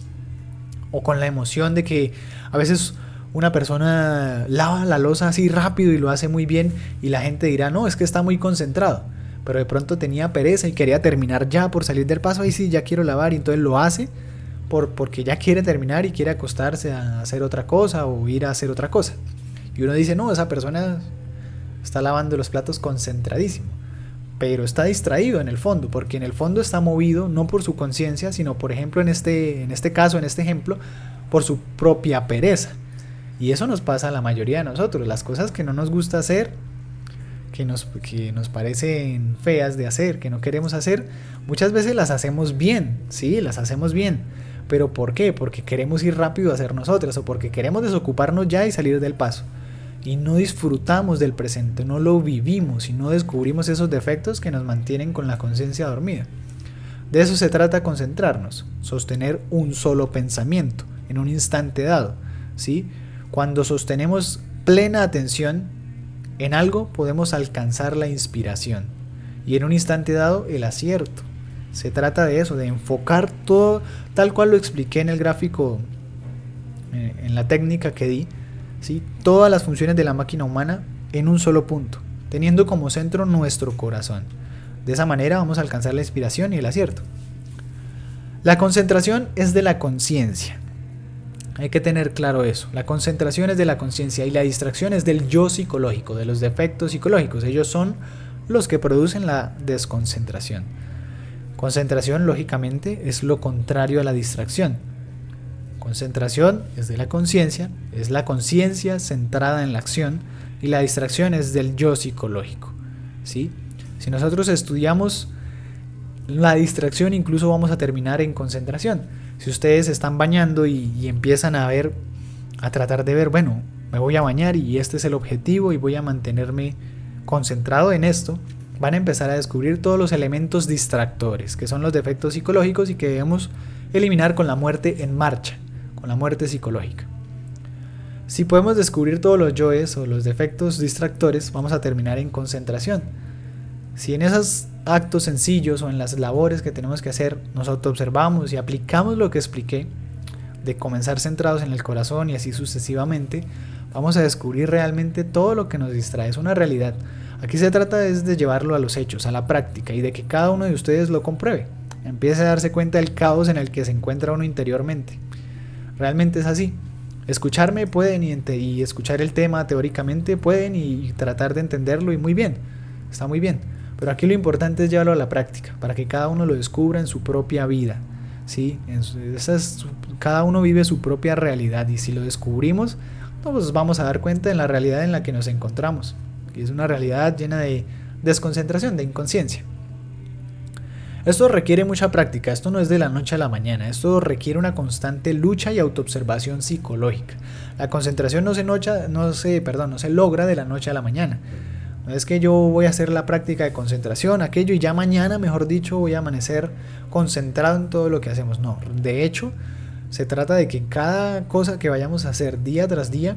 o con la emoción de que a veces una persona lava la loza así rápido y lo hace muy bien y la gente dirá, no, es que está muy concentrado, pero de pronto tenía pereza y quería terminar ya por salir del paso, ahí sí, ya quiero lavar, y entonces lo hace porque ya quiere terminar y quiere acostarse a hacer otra cosa o ir a hacer otra cosa. Y uno dice, no, esa persona está lavando los platos concentradísimo, pero está distraído en el fondo, porque en el fondo está movido no por su conciencia, sino por ejemplo en este caso, en este ejemplo, por su propia pereza. Y eso nos pasa a la mayoría de nosotros, las cosas que no nos gusta hacer, que nos parecen feas de hacer, que no queremos hacer, muchas veces las hacemos bien, sí, las hacemos bien. ¿Pero por qué? Porque queremos ir rápido a hacer nosotras, o porque queremos desocuparnos ya y salir del paso. Y no disfrutamos del presente, no lo vivimos y no descubrimos esos defectos que nos mantienen con la conciencia dormida. De eso se trata concentrarnos, sostener un solo pensamiento en un instante dado, ¿sí? Cuando sostenemos plena atención en algo, podemos alcanzar la inspiración y en un instante dado el acierto. Se trata de eso, de enfocar todo tal cual lo expliqué en el gráfico, en la técnica que di, ¿sí? Todas las funciones de la máquina humana en un solo punto, teniendo como centro nuestro corazón. De esa manera vamos a alcanzar la inspiración y el acierto. La concentración es de la conciencia. Hay que tener claro eso. La concentración es de la conciencia y la distracción es del yo psicológico, de los defectos psicológicos. Ellos son los que producen la desconcentración. Concentración, lógicamente, es lo contrario a la distracción. Concentración es de la conciencia, es la conciencia centrada en la acción, y la distracción es del yo psicológico, ¿sí? Si nosotros estudiamos la distracción, incluso vamos a terminar en concentración. Si ustedes se están bañando y empiezan a tratar de ver, bueno, me voy a bañar y este es el objetivo y voy a mantenerme concentrado en esto, van a empezar a descubrir todos los elementos distractores, que son los defectos psicológicos y que debemos eliminar con la muerte en marcha, con la muerte psicológica. Si podemos descubrir todos los yoes o los defectos distractores, vamos a terminar en concentración. Si en esos actos sencillos o en las labores que tenemos que hacer nos autoobservamos y aplicamos lo que expliqué, de comenzar centrados en el corazón y así sucesivamente, vamos a descubrir realmente todo lo que nos distrae. Es una realidad. Aquí se trata de llevarlo a los hechos, a la práctica, y de que cada uno de ustedes lo compruebe. Empiece a darse cuenta del caos en el que se encuentra uno interiormente. Realmente es así. Escucharme pueden y escuchar el tema teóricamente pueden y tratar de entenderlo, y muy bien, está muy bien. Pero aquí lo importante es llevarlo a la práctica, para que cada uno lo descubra en su propia vida, ¿sí? Cada uno vive su propia realidad, y si lo descubrimos, nos vamos a dar cuenta de la realidad en la que nos encontramos, que es una realidad llena de desconcentración, de inconsciencia. Esto requiere mucha práctica, esto no es de la noche a la mañana, esto requiere una constante lucha y autoobservación psicológica. La concentración no se logra de la noche a la mañana. No es que yo voy a hacer la práctica de concentración, aquello, y ya mañana, mejor dicho, voy a amanecer concentrado en todo lo que hacemos. No, de hecho, se trata de que cada cosa que vayamos a hacer día tras día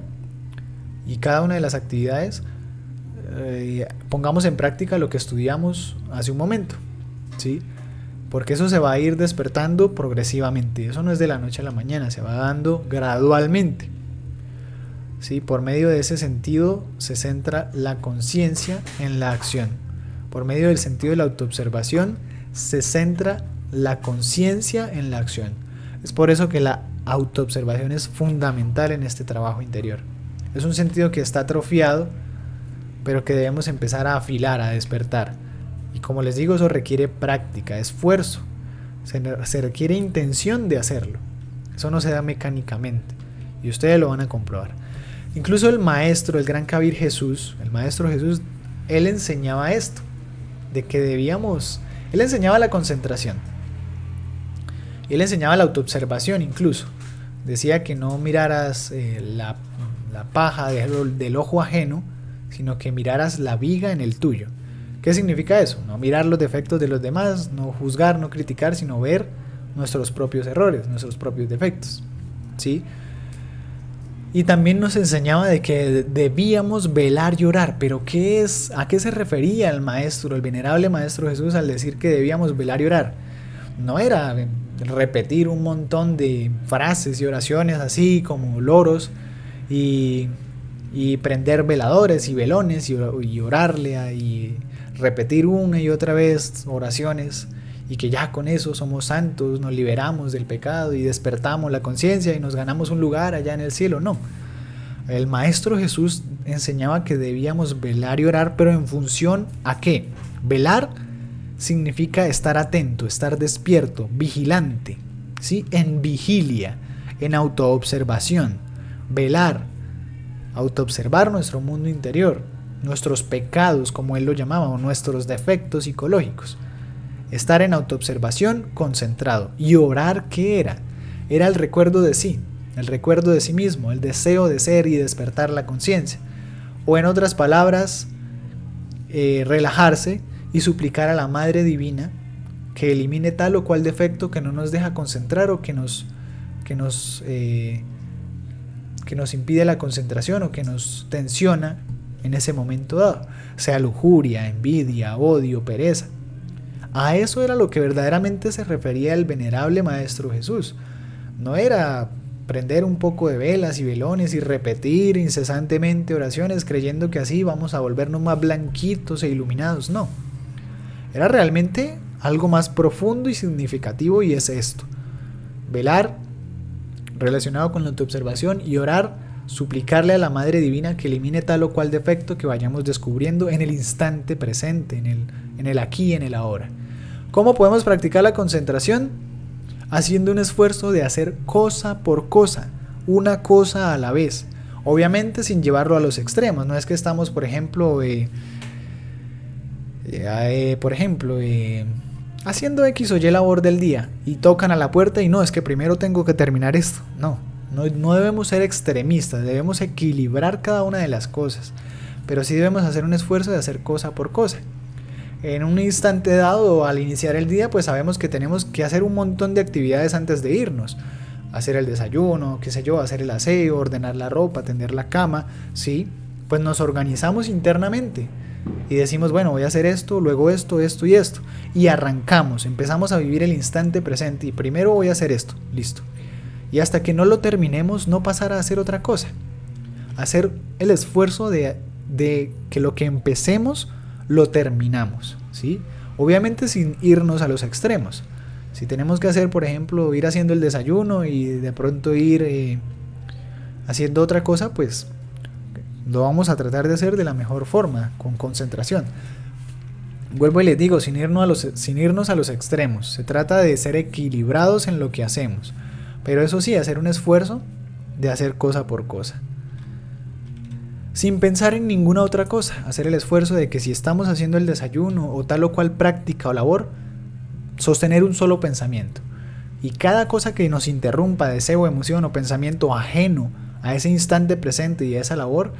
y cada una de las actividades, pongamos en práctica lo que estudiamos hace un momento, ¿sí? Porque eso se va a ir despertando progresivamente. Eso no es de la noche a la mañana, se va dando gradualmente. ¿Sí? Por medio de ese sentido se centra la conciencia en la acción. Por medio del sentido de la autoobservación se centra la conciencia en la acción. Es por eso que la autoobservación es fundamental en este trabajo interior. Es un sentido que está atrofiado, pero que debemos empezar a afilar, a despertar. Y como les digo, eso requiere práctica, esfuerzo. Se requiere intención de hacerlo. Eso no se da mecánicamente. Y ustedes lo van a comprobar. Incluso el maestro, el gran Kabir Jesús, el maestro Jesús, él enseñaba esto, de que él enseñaba la concentración, él enseñaba la autoobservación incluso, decía que no miraras la paja del ojo ajeno, sino que miraras la viga en el tuyo. ¿Qué significa eso? No mirar los defectos de los demás, no juzgar, no criticar, sino ver nuestros propios errores, nuestros propios defectos, ¿sí? Y también nos enseñaba de que debíamos velar y orar. Pero ¿a qué se refería el maestro, el venerable maestro Jesús, al decir que debíamos velar y orar? No era repetir un montón de frases y oraciones así como loros y prender veladores y velones y orarle y repetir una y otra vez oraciones y que ya con eso somos santos, nos liberamos del pecado y despertamos la conciencia y nos ganamos un lugar allá en el cielo. No, el Maestro Jesús enseñaba que debíamos velar y orar, pero en función ¿a qué? Velar significa estar atento, estar despierto, vigilante, ¿sí? En vigilia, en autoobservación. Velar, autoobservar nuestro mundo interior, nuestros pecados, como él lo llamaba, o nuestros defectos psicológicos. Estar en autoobservación, concentrado. Y orar, ¿qué era? Era el recuerdo de sí mismo, el deseo de ser y despertar la conciencia. O en otras palabras, relajarse y suplicar a la Madre Divina que elimine tal o cual defecto que no nos deja concentrar o que nos impide la concentración o que nos tensiona en ese momento dado, sea lujuria, envidia, odio, pereza. A eso era lo que verdaderamente se refería el venerable Maestro Jesús. No era prender un poco de velas y velones y repetir incesantemente oraciones creyendo que así vamos a volvernos más blanquitos e iluminados, no. Era realmente algo más profundo y significativo, y es esto: velar relacionado con la autoobservación y orar, suplicarle a la Madre Divina que elimine tal o cual defecto que vayamos descubriendo en el instante presente, en el aquí y en el ahora. ¿Cómo podemos practicar la concentración? Haciendo un esfuerzo de hacer cosa por cosa, una cosa a la vez. Obviamente sin llevarlo a los extremos. No es que estamos, por ejemplo, haciendo X o Y labor del día y tocan a la puerta y no, es que primero tengo que terminar esto. No debemos ser extremistas, debemos equilibrar cada una de las cosas, pero sí debemos hacer un esfuerzo de hacer cosa por cosa. En un instante dado, al iniciar el día, pues sabemos que tenemos que hacer un montón de actividades antes de irnos. Hacer el desayuno, qué sé yo, hacer el aseo, ordenar la ropa, tender la cama, ¿sí? Pues nos organizamos internamente y decimos, bueno, voy a hacer esto, luego esto y esto. Y arrancamos, empezamos a vivir el instante presente y primero voy a hacer esto, listo. Y hasta que no lo terminemos, no pasar a hacer otra cosa. Hacer el esfuerzo de que lo que empecemos lo terminamos, ¿sí? Obviamente sin irnos a los extremos. Si tenemos que hacer, por ejemplo, ir haciendo el desayuno y de pronto ir haciendo otra cosa, pues lo vamos a tratar de hacer de la mejor forma, con concentración. Vuelvo y les digo, sin irnos a los extremos. Se trata de ser equilibrados en lo que hacemos, pero eso sí, hacer un esfuerzo de hacer cosa por cosa, sin pensar en ninguna otra cosa. Hacer el esfuerzo de que si estamos haciendo el desayuno o tal o cual práctica o labor, sostener un solo pensamiento. Y cada cosa que nos interrumpa, deseo, emoción o pensamiento ajeno a ese instante presente y a esa labor,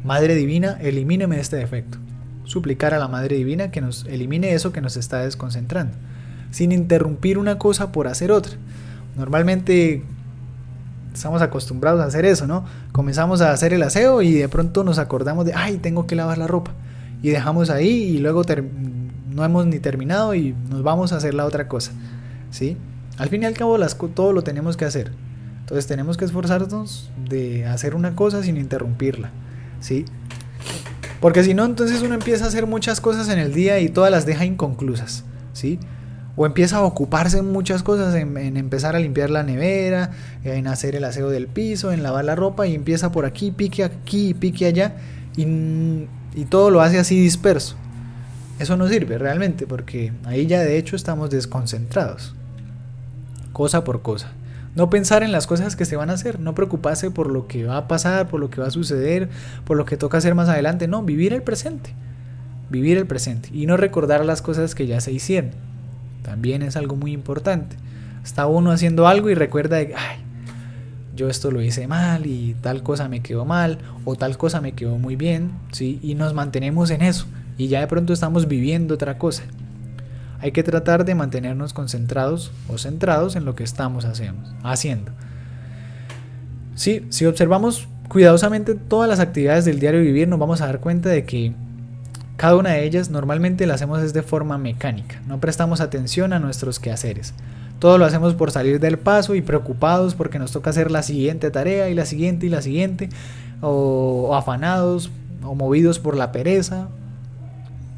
Madre Divina, elimíneme este defecto. Suplicar a la Madre Divina que nos elimine eso que nos está desconcentrando, sin interrumpir una cosa por hacer otra. Normalmente estamos acostumbrados a hacer eso, ¿no? Comenzamos a hacer el aseo y de pronto nos acordamos de, ay, tengo que lavar la ropa. Y dejamos ahí y luego no hemos ni terminado y nos vamos a hacer la otra cosa, ¿sí? Al fin y al cabo todo lo tenemos que hacer. Entonces tenemos que esforzarnos de hacer una cosa sin interrumpirla, ¿sí? Porque si no, entonces uno empieza a hacer muchas cosas en el día y todas las deja inconclusas, ¿sí? O empieza a ocuparse en muchas cosas, en empezar a limpiar la nevera, en hacer el aseo del piso, en lavar la ropa, y empieza por aquí, pique aquí, pique allá, y todo lo hace así disperso. Eso no sirve realmente, porque ahí ya de hecho estamos desconcentrados. Cosa por cosa. No pensar en las cosas que se van a hacer, no preocuparse por lo que va a pasar, por lo que va a suceder, por lo que toca hacer más adelante. No, vivir el presente y no recordar las cosas que ya se hicieron. También es algo muy importante. Está uno haciendo algo y recuerda de, ay, yo esto lo hice mal y tal cosa me quedó mal o tal cosa me quedó muy bien, ¿sí? Y nos mantenemos en eso y ya de pronto estamos viviendo otra cosa. Hay que tratar de mantenernos concentrados o centrados en lo que estamos haciendo. Sí, si observamos cuidadosamente todas las actividades del diario vivir, nos vamos a dar cuenta de que cada una de ellas normalmente la hacemos de forma mecánica, no prestamos atención a nuestros quehaceres. Todo lo hacemos por salir del paso y preocupados porque nos toca hacer la siguiente tarea y la siguiente, o afanados o movidos por la pereza,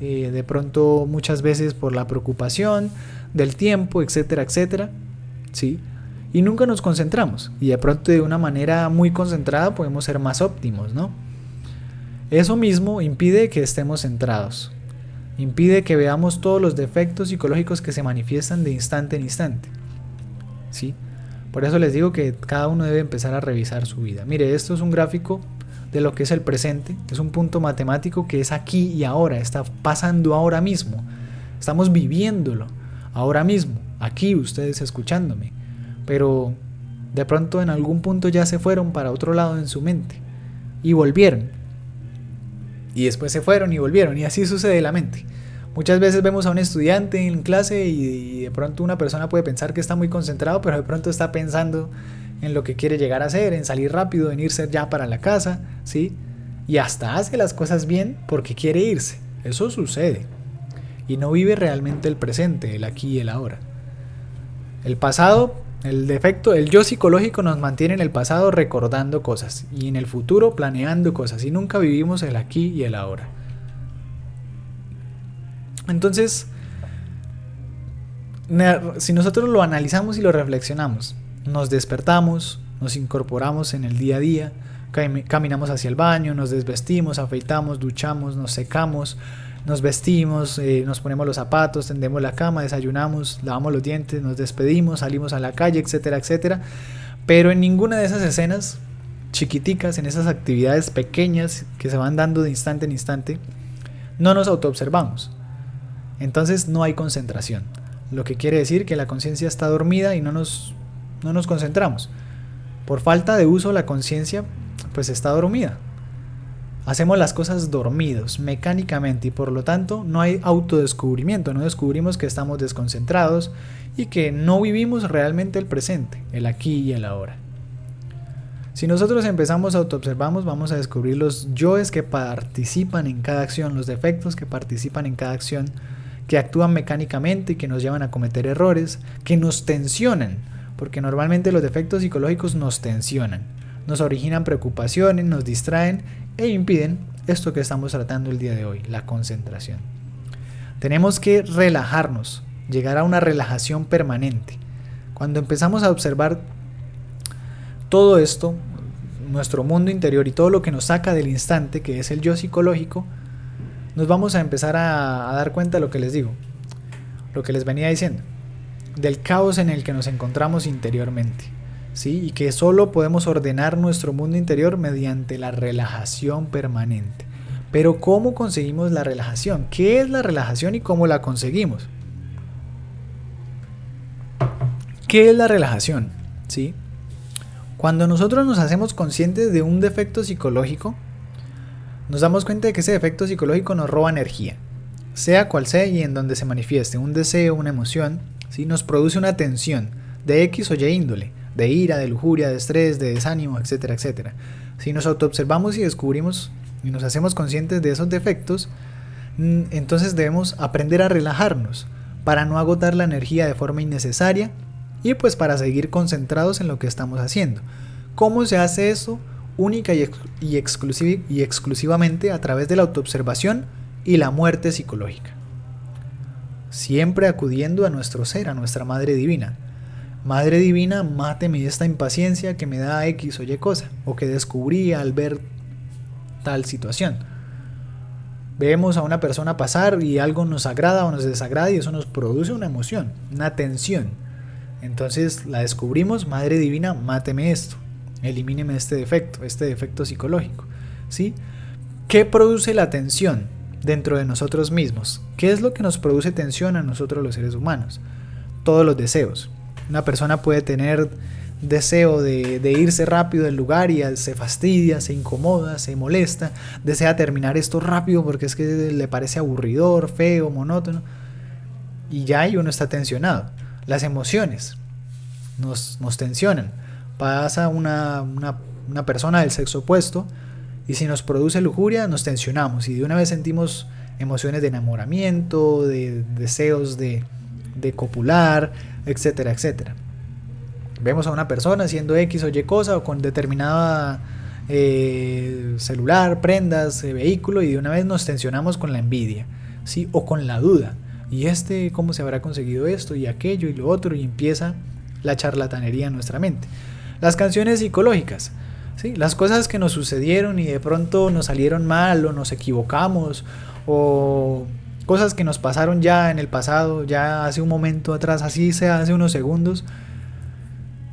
de pronto muchas veces por la preocupación del tiempo, etcétera, etcétera, ¿sí? Y nunca nos concentramos y de pronto de una manera muy concentrada podemos ser más óptimos, ¿no? Eso mismo impide que estemos centrados, impide que veamos todos los defectos psicológicos que se manifiestan de instante en instante, ¿sí? Por eso les digo que cada uno debe empezar a revisar su vida. Mire, esto es un gráfico de lo que es el presente, es un punto matemático que es aquí y ahora, está pasando ahora mismo, estamos viviéndolo ahora mismo, aquí ustedes escuchándome, pero de pronto en algún punto ya se fueron para otro lado en su mente y volvieron, y después se fueron y volvieron, y así sucede la mente. Muchas veces vemos a un estudiante en clase y de pronto una persona puede pensar que está muy concentrado, pero de pronto está pensando en lo que quiere llegar a hacer, en salir rápido, en irse ya para la casa, ¿sí? Y hasta hace las cosas bien porque quiere irse. Eso sucede. Y no vive realmente el presente, el aquí y el ahora. El pasado, el defecto, el yo psicológico nos mantiene en el pasado recordando cosas y en el futuro planeando cosas y nunca vivimos el aquí y el ahora. Entonces, si nosotros lo analizamos y lo reflexionamos, nos despertamos, nos incorporamos en el día a día, caminamos hacia el baño, nos desvestimos, afeitamos, duchamos, nos secamos, nos vestimos, nos ponemos los zapatos, tendemos la cama, desayunamos, lavamos los dientes, nos despedimos, salimos a la calle, etcétera, etcétera. Pero en ninguna de esas escenas chiquiticas, en esas actividades pequeñas que se van dando de instante en instante, no nos autoobservamos. Entonces no hay concentración, lo que quiere decir que la conciencia está dormida y no nos concentramos. Por falta de uso la conciencia pues está dormida. Hacemos las cosas dormidos, mecánicamente, y por lo tanto no hay autodescubrimiento, no descubrimos que estamos desconcentrados y que no vivimos realmente el presente, el aquí y el ahora. Si nosotros empezamos a autoobservarnos, vamos a descubrir los yoes que participan en cada acción, los defectos que participan en cada acción, que actúan mecánicamente y que nos llevan a cometer errores, que nos tensionan, porque normalmente los defectos psicológicos nos tensionan, nos originan preocupaciones, nos distraen e impiden esto que estamos tratando el día de hoy, la concentración. Tenemos que relajarnos, llegar a una relajación permanente. Cuando empezamos a observar todo esto, nuestro mundo interior y todo lo que nos saca del instante, que es el yo psicológico, nos vamos a empezar a dar cuenta de lo que les digo, lo que les venía diciendo, del caos en el que nos encontramos interiormente, ¿sí? Y que solo podemos ordenar nuestro mundo interior mediante la relajación permanente. Pero ¿cómo conseguimos la relajación? ¿Qué es la relajación y cómo la conseguimos? ¿Qué es la relajación? ¿Sí? Cuando nosotros nos hacemos conscientes de un defecto psicológico, nos damos cuenta de que ese defecto psicológico nos roba energía, sea cual sea y en donde se manifieste, un deseo, una emoción, ¿sí? Nos produce una tensión de X o Y índole, de ira, de lujuria, de estrés, de desánimo, etcétera, etcétera. Si nos autoobservamos y descubrimos y nos hacemos conscientes de esos defectos, entonces debemos aprender a relajarnos para no agotar la energía de forma innecesaria y pues para seguir concentrados en lo que estamos haciendo. ¿Cómo se hace eso? Única y exclusivamente a través de la autoobservación y la muerte psicológica. Siempre acudiendo a nuestro ser, a nuestra Madre Divina. Madre Divina, máteme esta impaciencia que me da X o Y cosa, o que descubrí al ver tal situación. Vemos a una persona pasar y algo nos agrada o nos desagrada y eso nos produce una emoción, una tensión. Entonces la descubrimos, Madre Divina, máteme esto, elimíneme este defecto psicológico, ¿sí? ¿Qué produce la tensión dentro de nosotros mismos? ¿Qué es lo que nos produce tensión a nosotros los seres humanos? Todos los deseos. Una persona puede tener deseo de irse rápido del lugar y se fastidia, se incomoda, se molesta, desea terminar esto rápido porque es que le parece aburridor, feo, monótono, y ya ahí uno está tensionado. Las emociones nos tensionan. pasa una persona del sexo opuesto y si nos produce lujuria nos tensionamos y de una vez sentimos emociones de enamoramiento, de deseos de copular, etcétera, etcétera. Vemos a una persona haciendo X o Y cosa o con determinada celular, prendas, vehículo y de una vez nos tensionamos con la envidia, ¿sí? O con la duda. ¿Y cómo se habrá conseguido esto y aquello y lo otro? Y empieza la charlatanería en nuestra mente. Las canciones psicológicas, ¿sí? Las cosas que nos sucedieron y de pronto nos salieron mal o nos equivocamos o cosas que nos pasaron ya en el pasado, ya hace un momento atrás, así sea hace unos segundos,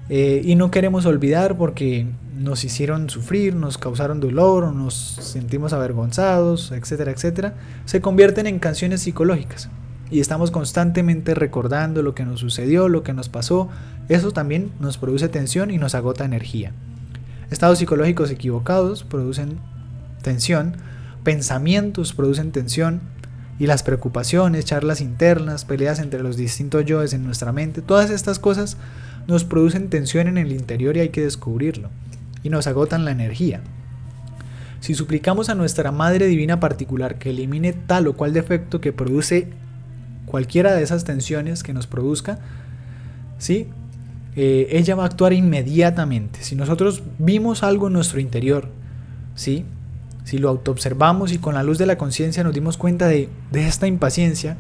y no queremos olvidar porque nos hicieron sufrir, nos causaron dolor o nos sentimos avergonzados, etcétera, etcétera, se convierten en canciones psicológicas y estamos constantemente recordando lo que nos sucedió, lo que nos pasó. Eso también nos produce tensión y nos agota energía. Estados psicológicos equivocados producen tensión, pensamientos producen tensión y las preocupaciones, charlas internas, peleas entre los distintos yoes en nuestra mente, todas estas cosas nos producen tensión en el interior y hay que descubrirlo y nos agotan la energía. Si suplicamos a nuestra Madre Divina particular que elimine tal o cual defecto que produce cualquiera de esas tensiones que nos produzca, ¿sí? Ella va a actuar inmediatamente. Si nosotros vimos algo en nuestro interior, ¿sí? Si lo autoobservamos y con la luz de la conciencia nos dimos cuenta de esta impaciencia,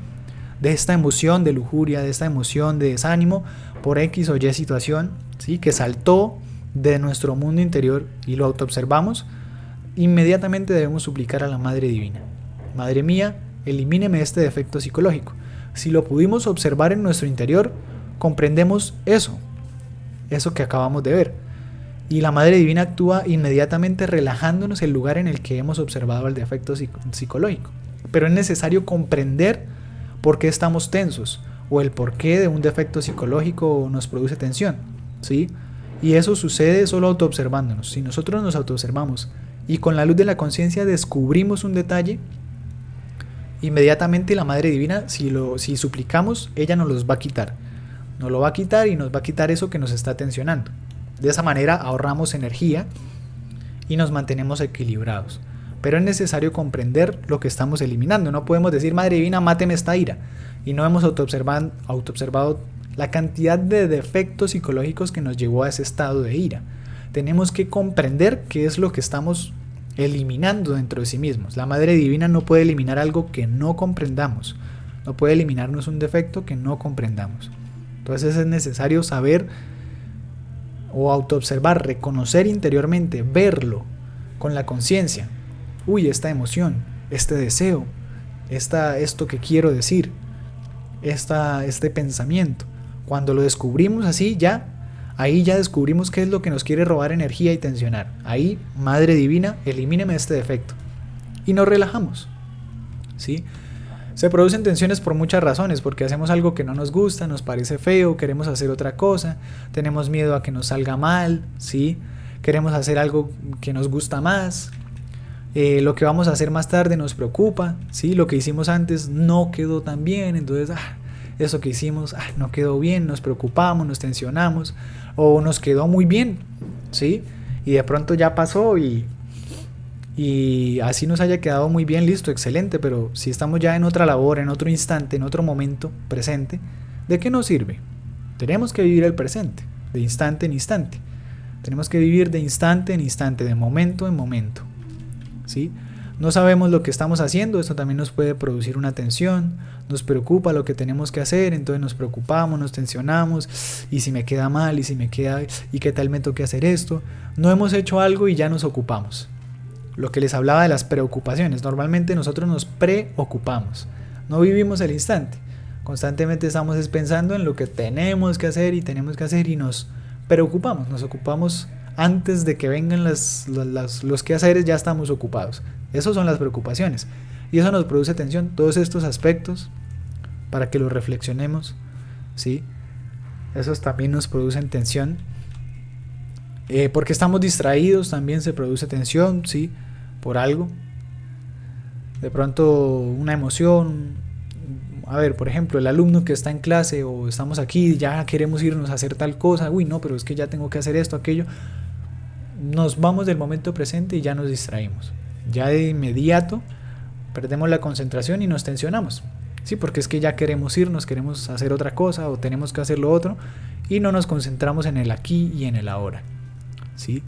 de esta emoción de lujuria, de esta emoción de desánimo por X o Y situación, ¿sí? Que saltó de nuestro mundo interior y lo autoobservamos, inmediatamente debemos suplicar a la Madre Divina: Madre mía, elimíneme este defecto psicológico. Si lo pudimos observar en nuestro interior, comprendemos eso que acabamos de ver. Y la Madre Divina actúa inmediatamente relajándonos el lugar en el que hemos observado el defecto psicológico. Pero es necesario comprender por qué estamos tensos o el porqué de un defecto psicológico nos produce tensión, ¿sí? Y eso sucede solo autoobservándonos. Si nosotros nos autoobservamos y con la luz de la conciencia descubrimos un detalle, inmediatamente la Madre Divina, si suplicamos, ella nos los va a quitar. Nos lo va a quitar y nos va a quitar eso que nos está tensionando. De esa manera ahorramos energía y nos mantenemos equilibrados. Pero es necesario comprender lo que estamos eliminando. No podemos decir: Madre Divina, máteme esta ira. Y no hemos autoobservado la cantidad de defectos psicológicos que nos llevó a ese estado de ira. Tenemos que comprender qué es lo que estamos eliminando dentro de sí mismos. La Madre Divina no puede eliminar algo que no comprendamos. No puede eliminarnos un defecto que no comprendamos. Entonces es necesario saber o autoobservar, reconocer interiormente, verlo con la conciencia. Uy, esta emoción, este deseo, esto que quiero decir, este pensamiento. Cuando lo descubrimos así, ahí ya descubrimos qué es lo que nos quiere robar energía y tensionar. Ahí, Madre Divina, elimíneme este defecto. Y nos relajamos, ¿sí? Se producen tensiones por muchas razones, porque hacemos algo que no nos gusta, nos parece feo, queremos hacer otra cosa, tenemos miedo a que nos salga mal, ¿sí? Queremos hacer algo que nos gusta más. Lo que vamos a hacer más tarde nos preocupa, ¿sí? Lo que hicimos antes no quedó tan bien, entonces eso que hicimos no quedó bien, nos preocupamos, nos tensionamos, o nos quedó muy bien, ¿sí? Y de pronto ya pasó y así nos haya quedado muy bien, listo, excelente, pero si estamos ya en otra labor, en otro instante, en otro momento presente, ¿de qué nos sirve? Tenemos que vivir el presente, de instante en instante. Tenemos que vivir de instante en instante, de momento en momento, ¿sí? No sabemos lo que estamos haciendo, esto también nos puede producir una tensión, nos preocupa lo que tenemos que hacer, entonces nos preocupamos, nos tensionamos, y si me queda mal, y qué tal me toque hacer esto. No hemos hecho algo y ya nos ocupamos. Lo que les hablaba de las preocupaciones, normalmente nosotros nos preocupamos, no vivimos el instante, constantemente estamos pensando en lo que tenemos que hacer y nos preocupamos, nos ocupamos antes de que vengan los quehaceres, ya estamos ocupados. Esas son las preocupaciones y eso nos produce tensión. Todos estos aspectos, para que los reflexionemos, ¿sí? Esos también nos producen tensión. Porque estamos distraídos también se produce tensión, ¿sí? Por algo. De pronto una emoción, A ver, por ejemplo, el alumno que está en clase o estamos aquí, ya queremos irnos a hacer tal cosa, uy, no, pero es que ya tengo que hacer esto, aquello. Nos vamos del momento presente y ya nos distraímos. Ya de inmediato perdemos la concentración y nos tensionamos. Sí, porque es que ya queremos irnos, queremos hacer otra cosa o tenemos que hacer lo otro y no nos concentramos en el aquí y en el ahora. ¿Sí?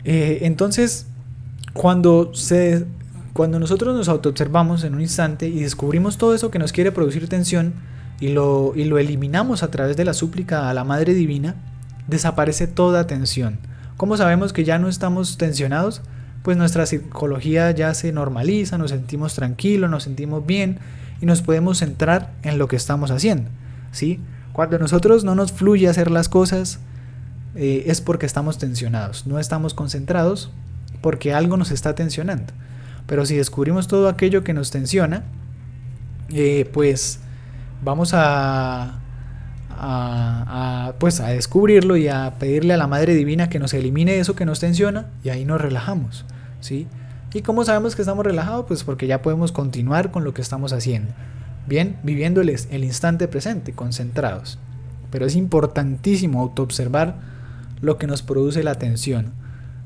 Entonces, cuando nosotros nos autoobservamos en un instante y descubrimos todo eso que nos quiere producir tensión y lo eliminamos a través de la súplica a la Madre Divina, desaparece toda tensión. ¿Cómo sabemos que ya no estamos tensionados? Pues nuestra psicología ya se normaliza, nos sentimos tranquilos, nos sentimos bien y nos podemos centrar en lo que estamos haciendo, ¿sí? Cuando nosotros no nos fluye hacer las cosas, es porque estamos tensionados, no estamos concentrados porque algo nos está tensionando. Pero si descubrimos todo aquello que nos tensiona, pues vamos a descubrirlo y a pedirle a la Madre Divina que nos elimine eso que nos tensiona y ahí nos relajamos, ¿sí? ¿Y cómo sabemos que estamos relajados? Pues porque ya podemos continuar con lo que estamos haciendo, bien, viviendo el instante presente, concentrados. Pero es importantísimo autoobservar lo que nos produce la tensión.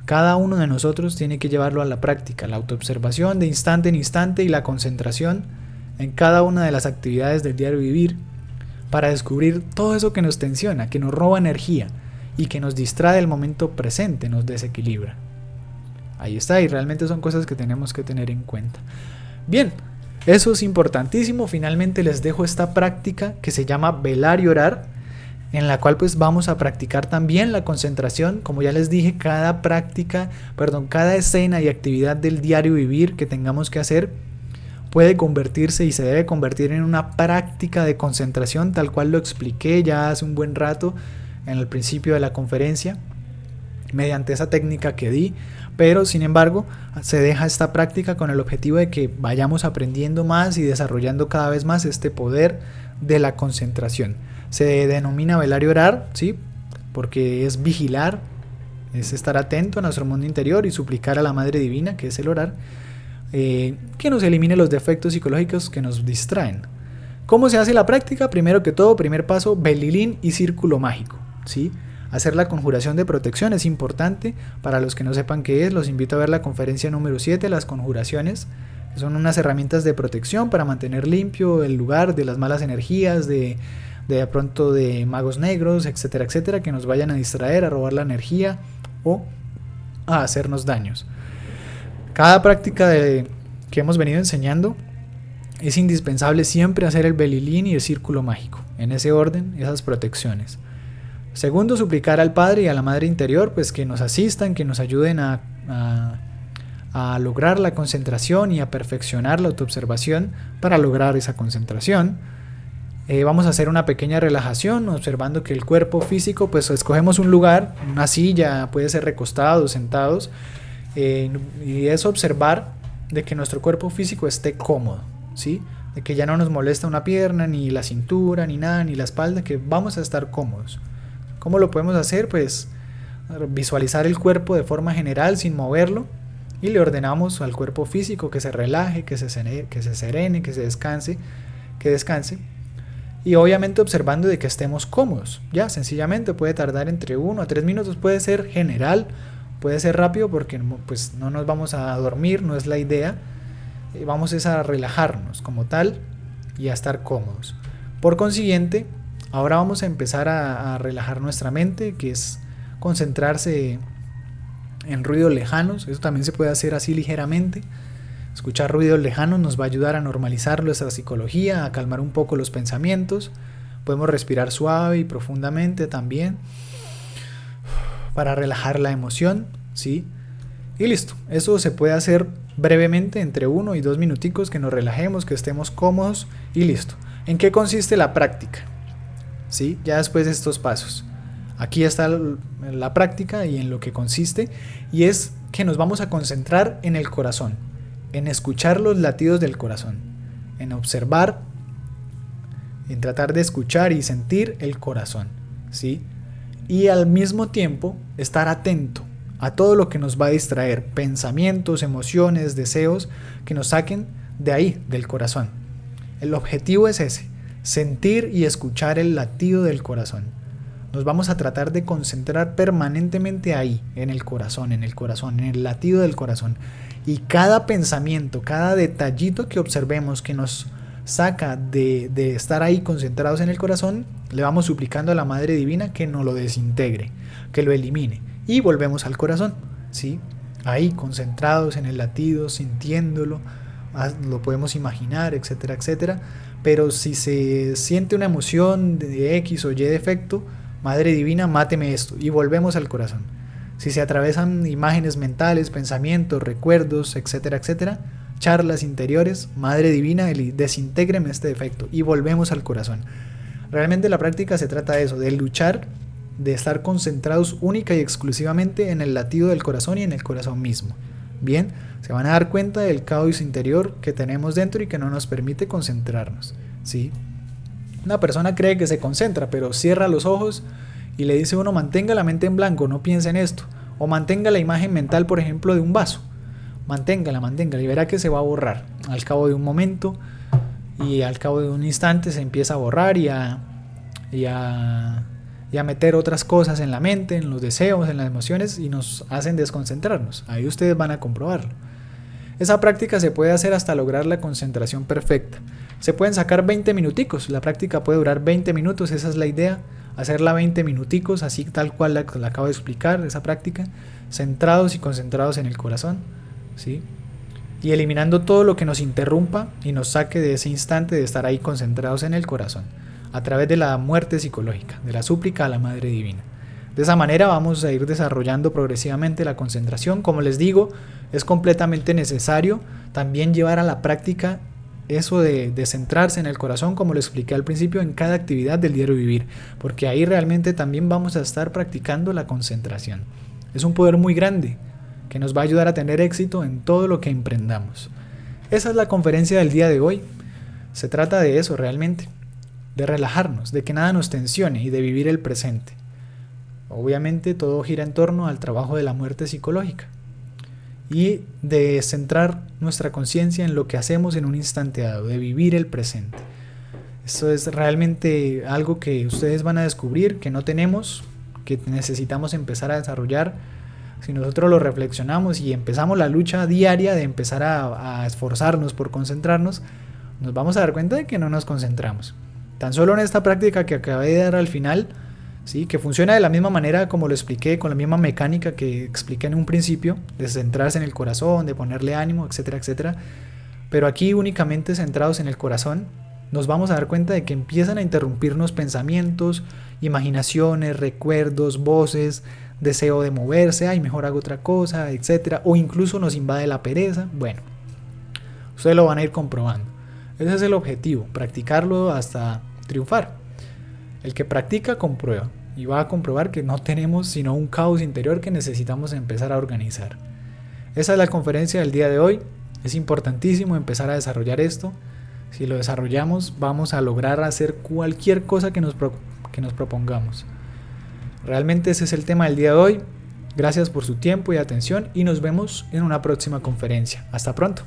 Cada uno de nosotros tiene que llevarlo a la práctica, la autoobservación de instante en instante y la concentración en cada una de las actividades del diario vivir, para descubrir todo eso que nos tensiona, que nos roba energía y que nos distrae del momento presente, nos desequilibra. Ahí está, y realmente son cosas que tenemos que tener en cuenta. Bien, eso es importantísimo. Finalmente les dejo esta práctica que se llama velar y orar, en la cual pues vamos a practicar también la concentración. Como ya les dije, cada escena y actividad del diario vivir que tengamos que hacer puede convertirse y se debe convertir en una práctica de concentración, tal cual lo expliqué ya hace un buen rato en el principio de la conferencia, mediante esa técnica que di. Pero sin embargo se deja esta práctica con el objetivo de que vayamos aprendiendo más y desarrollando cada vez más este poder de la concentración. Se denomina velar y orar, ¿sí? Porque es vigilar, es estar atento a nuestro mundo interior y suplicar a la Madre Divina, que es el orar, que nos elimine los defectos psicológicos que nos distraen. ¿Cómo se hace la práctica? Primero que todo, primer paso, belilín y círculo mágico, ¿sí? Hacer la conjuración de protección es importante. Para los que no sepan qué es, los invito a ver la conferencia número 7, las conjuraciones, que son unas herramientas de protección para mantener limpio el lugar de las malas energías, de pronto de magos negros, etcétera, etcétera, que nos vayan a distraer, a robar la energía o a hacernos daños. Cada práctica que hemos venido enseñando es indispensable siempre hacer el belilín y el círculo mágico, en ese orden, esas protecciones. Segundo, suplicar al Padre y a la Madre interior pues que nos asistan, que nos ayuden a lograr la concentración y a perfeccionar la autoobservación para lograr esa concentración. Vamos a hacer una pequeña relajación observando que el cuerpo físico, pues escogemos un lugar, una silla, puede ser recostados, sentados, y es observar de que nuestro cuerpo físico esté cómodo, ¿sí? De que ya no nos molesta una pierna, ni la cintura, ni nada, ni la espalda, que vamos a estar cómodos. ¿Cómo lo podemos hacer? Pues visualizar el cuerpo de forma general sin moverlo y le ordenamos al cuerpo físico que se relaje, que se serene, que descanse. Y obviamente observando de que estemos cómodos. Ya, sencillamente puede tardar entre 1 a 3 minutos, puede ser general, puede ser rápido porque pues no nos vamos a dormir, no es la idea. Vamos a relajarnos como tal y a estar cómodos. Por consiguiente, ahora vamos a empezar a relajar nuestra mente, que es concentrarse en ruidos lejanos. Eso también se puede hacer así ligeramente. Escuchar ruidos lejanos nos va a ayudar a normalizar nuestra psicología, a calmar un poco los pensamientos. Podemos respirar suave y profundamente también para relajar la emoción, ¿sí? Y listo. Eso se puede hacer brevemente, entre 1 y 2 minuticos, que nos relajemos, que estemos cómodos y listo. ¿En qué consiste la práctica? ¿Sí? Ya después de estos pasos. Aquí está la práctica y en lo que consiste, y es que nos vamos a concentrar en el corazón, en escuchar los latidos del corazón, en observar, en tratar de escuchar y sentir el corazón, ¿sí? Y al mismo tiempo estar atento a todo lo que nos va a distraer, pensamientos, emociones, deseos que nos saquen de ahí, del corazón. El objetivo es ese, sentir y escuchar el latido del corazón. Nos vamos a tratar de concentrar permanentemente ahí, en el corazón, en el latido del corazón. Y cada pensamiento, cada detallito que observemos que nos saca de estar ahí concentrados en el corazón, le vamos suplicando a la Madre Divina que nos lo desintegre, que lo elimine. Y volvemos al corazón, ¿sí? Ahí concentrados en el latido, sintiéndolo, lo podemos imaginar, etcétera, etcétera. Pero si se siente una emoción de X o Y defecto, Madre Divina, máteme esto, y volvemos al corazón. Si se atravesan imágenes mentales, pensamientos, recuerdos, etcétera, etcétera, charlas interiores, Madre Divina, desintégreme este defecto, y volvemos al corazón. Realmente la práctica se trata de eso, de luchar, de estar concentrados única y exclusivamente en el latido del corazón y en el corazón mismo. Bien, se van a dar cuenta del caos interior que tenemos dentro y que no nos permite concentrarnos, ¿sí? Una persona cree que se concentra, pero cierra los ojos y le dice uno, mantenga la mente en blanco, no piense en esto. O mantenga la imagen mental, por ejemplo, de un vaso. Manténgala, y verá que se va a borrar al cabo de un momento, y al cabo de un instante se empieza a borrar y a meter otras cosas en la mente, en los deseos, en las emociones, y nos hacen desconcentrarnos. Ahí ustedes van a comprobarlo. Esa práctica se puede hacer hasta lograr la concentración perfecta. Se pueden sacar 20 minuticos, la práctica puede durar 20 minutos, esa es la idea, hacerla 20 minuticos, así tal cual la acabo de explicar, esa práctica, centrados y concentrados en el corazón, ¿sí? Y eliminando todo lo que nos interrumpa y nos saque de ese instante de estar ahí concentrados en el corazón, a través de la muerte psicológica, de la súplica a la Madre Divina. De esa manera vamos a ir desarrollando progresivamente la concentración. Como les digo, es completamente necesario también llevar a la práctica eso de centrarse en el corazón, como lo expliqué al principio, en cada actividad del diario vivir, porque ahí realmente también vamos a estar practicando la concentración. Es un poder muy grande que nos va a ayudar a tener éxito en todo lo que emprendamos. Esa es la conferencia del día de hoy. Se trata de eso realmente, de relajarnos, de que nada nos tensione y de vivir el presente. Obviamente todo gira en torno al trabajo de la muerte psicológica y de centrar nuestra conciencia en lo que hacemos en un instante dado, de vivir el presente. Eso es realmente algo que ustedes van a descubrir que no tenemos, que necesitamos empezar a desarrollar. Si nosotros lo reflexionamos y empezamos la lucha diaria de empezar a esforzarnos por concentrarnos, nos vamos a dar cuenta de que no nos concentramos. Tan solo en esta práctica que acabé de dar al final, ¿sí? Que funciona de la misma manera como lo expliqué, con la misma mecánica que expliqué en un principio, de centrarse en el corazón, de ponerle ánimo, etcétera, etcétera. Pero aquí únicamente centrados en el corazón, nos vamos a dar cuenta de que empiezan a interrumpirnos pensamientos, imaginaciones, recuerdos, voces, deseo de moverse, ay, mejor hago otra cosa, etcétera, o incluso nos invade la pereza. Bueno, ustedes lo van a ir comprobando. Ese es el objetivo, practicarlo hasta triunfar. El que practica comprueba y va a comprobar que no tenemos sino un caos interior que necesitamos empezar a organizar. Esa es la conferencia del día de hoy. Es importantísimo empezar a desarrollar esto. Si lo desarrollamos, vamos a lograr hacer cualquier cosa que nos propongamos. Realmente ese es el tema del día de hoy. Gracias por su tiempo y atención y nos vemos en una próxima conferencia. Hasta pronto.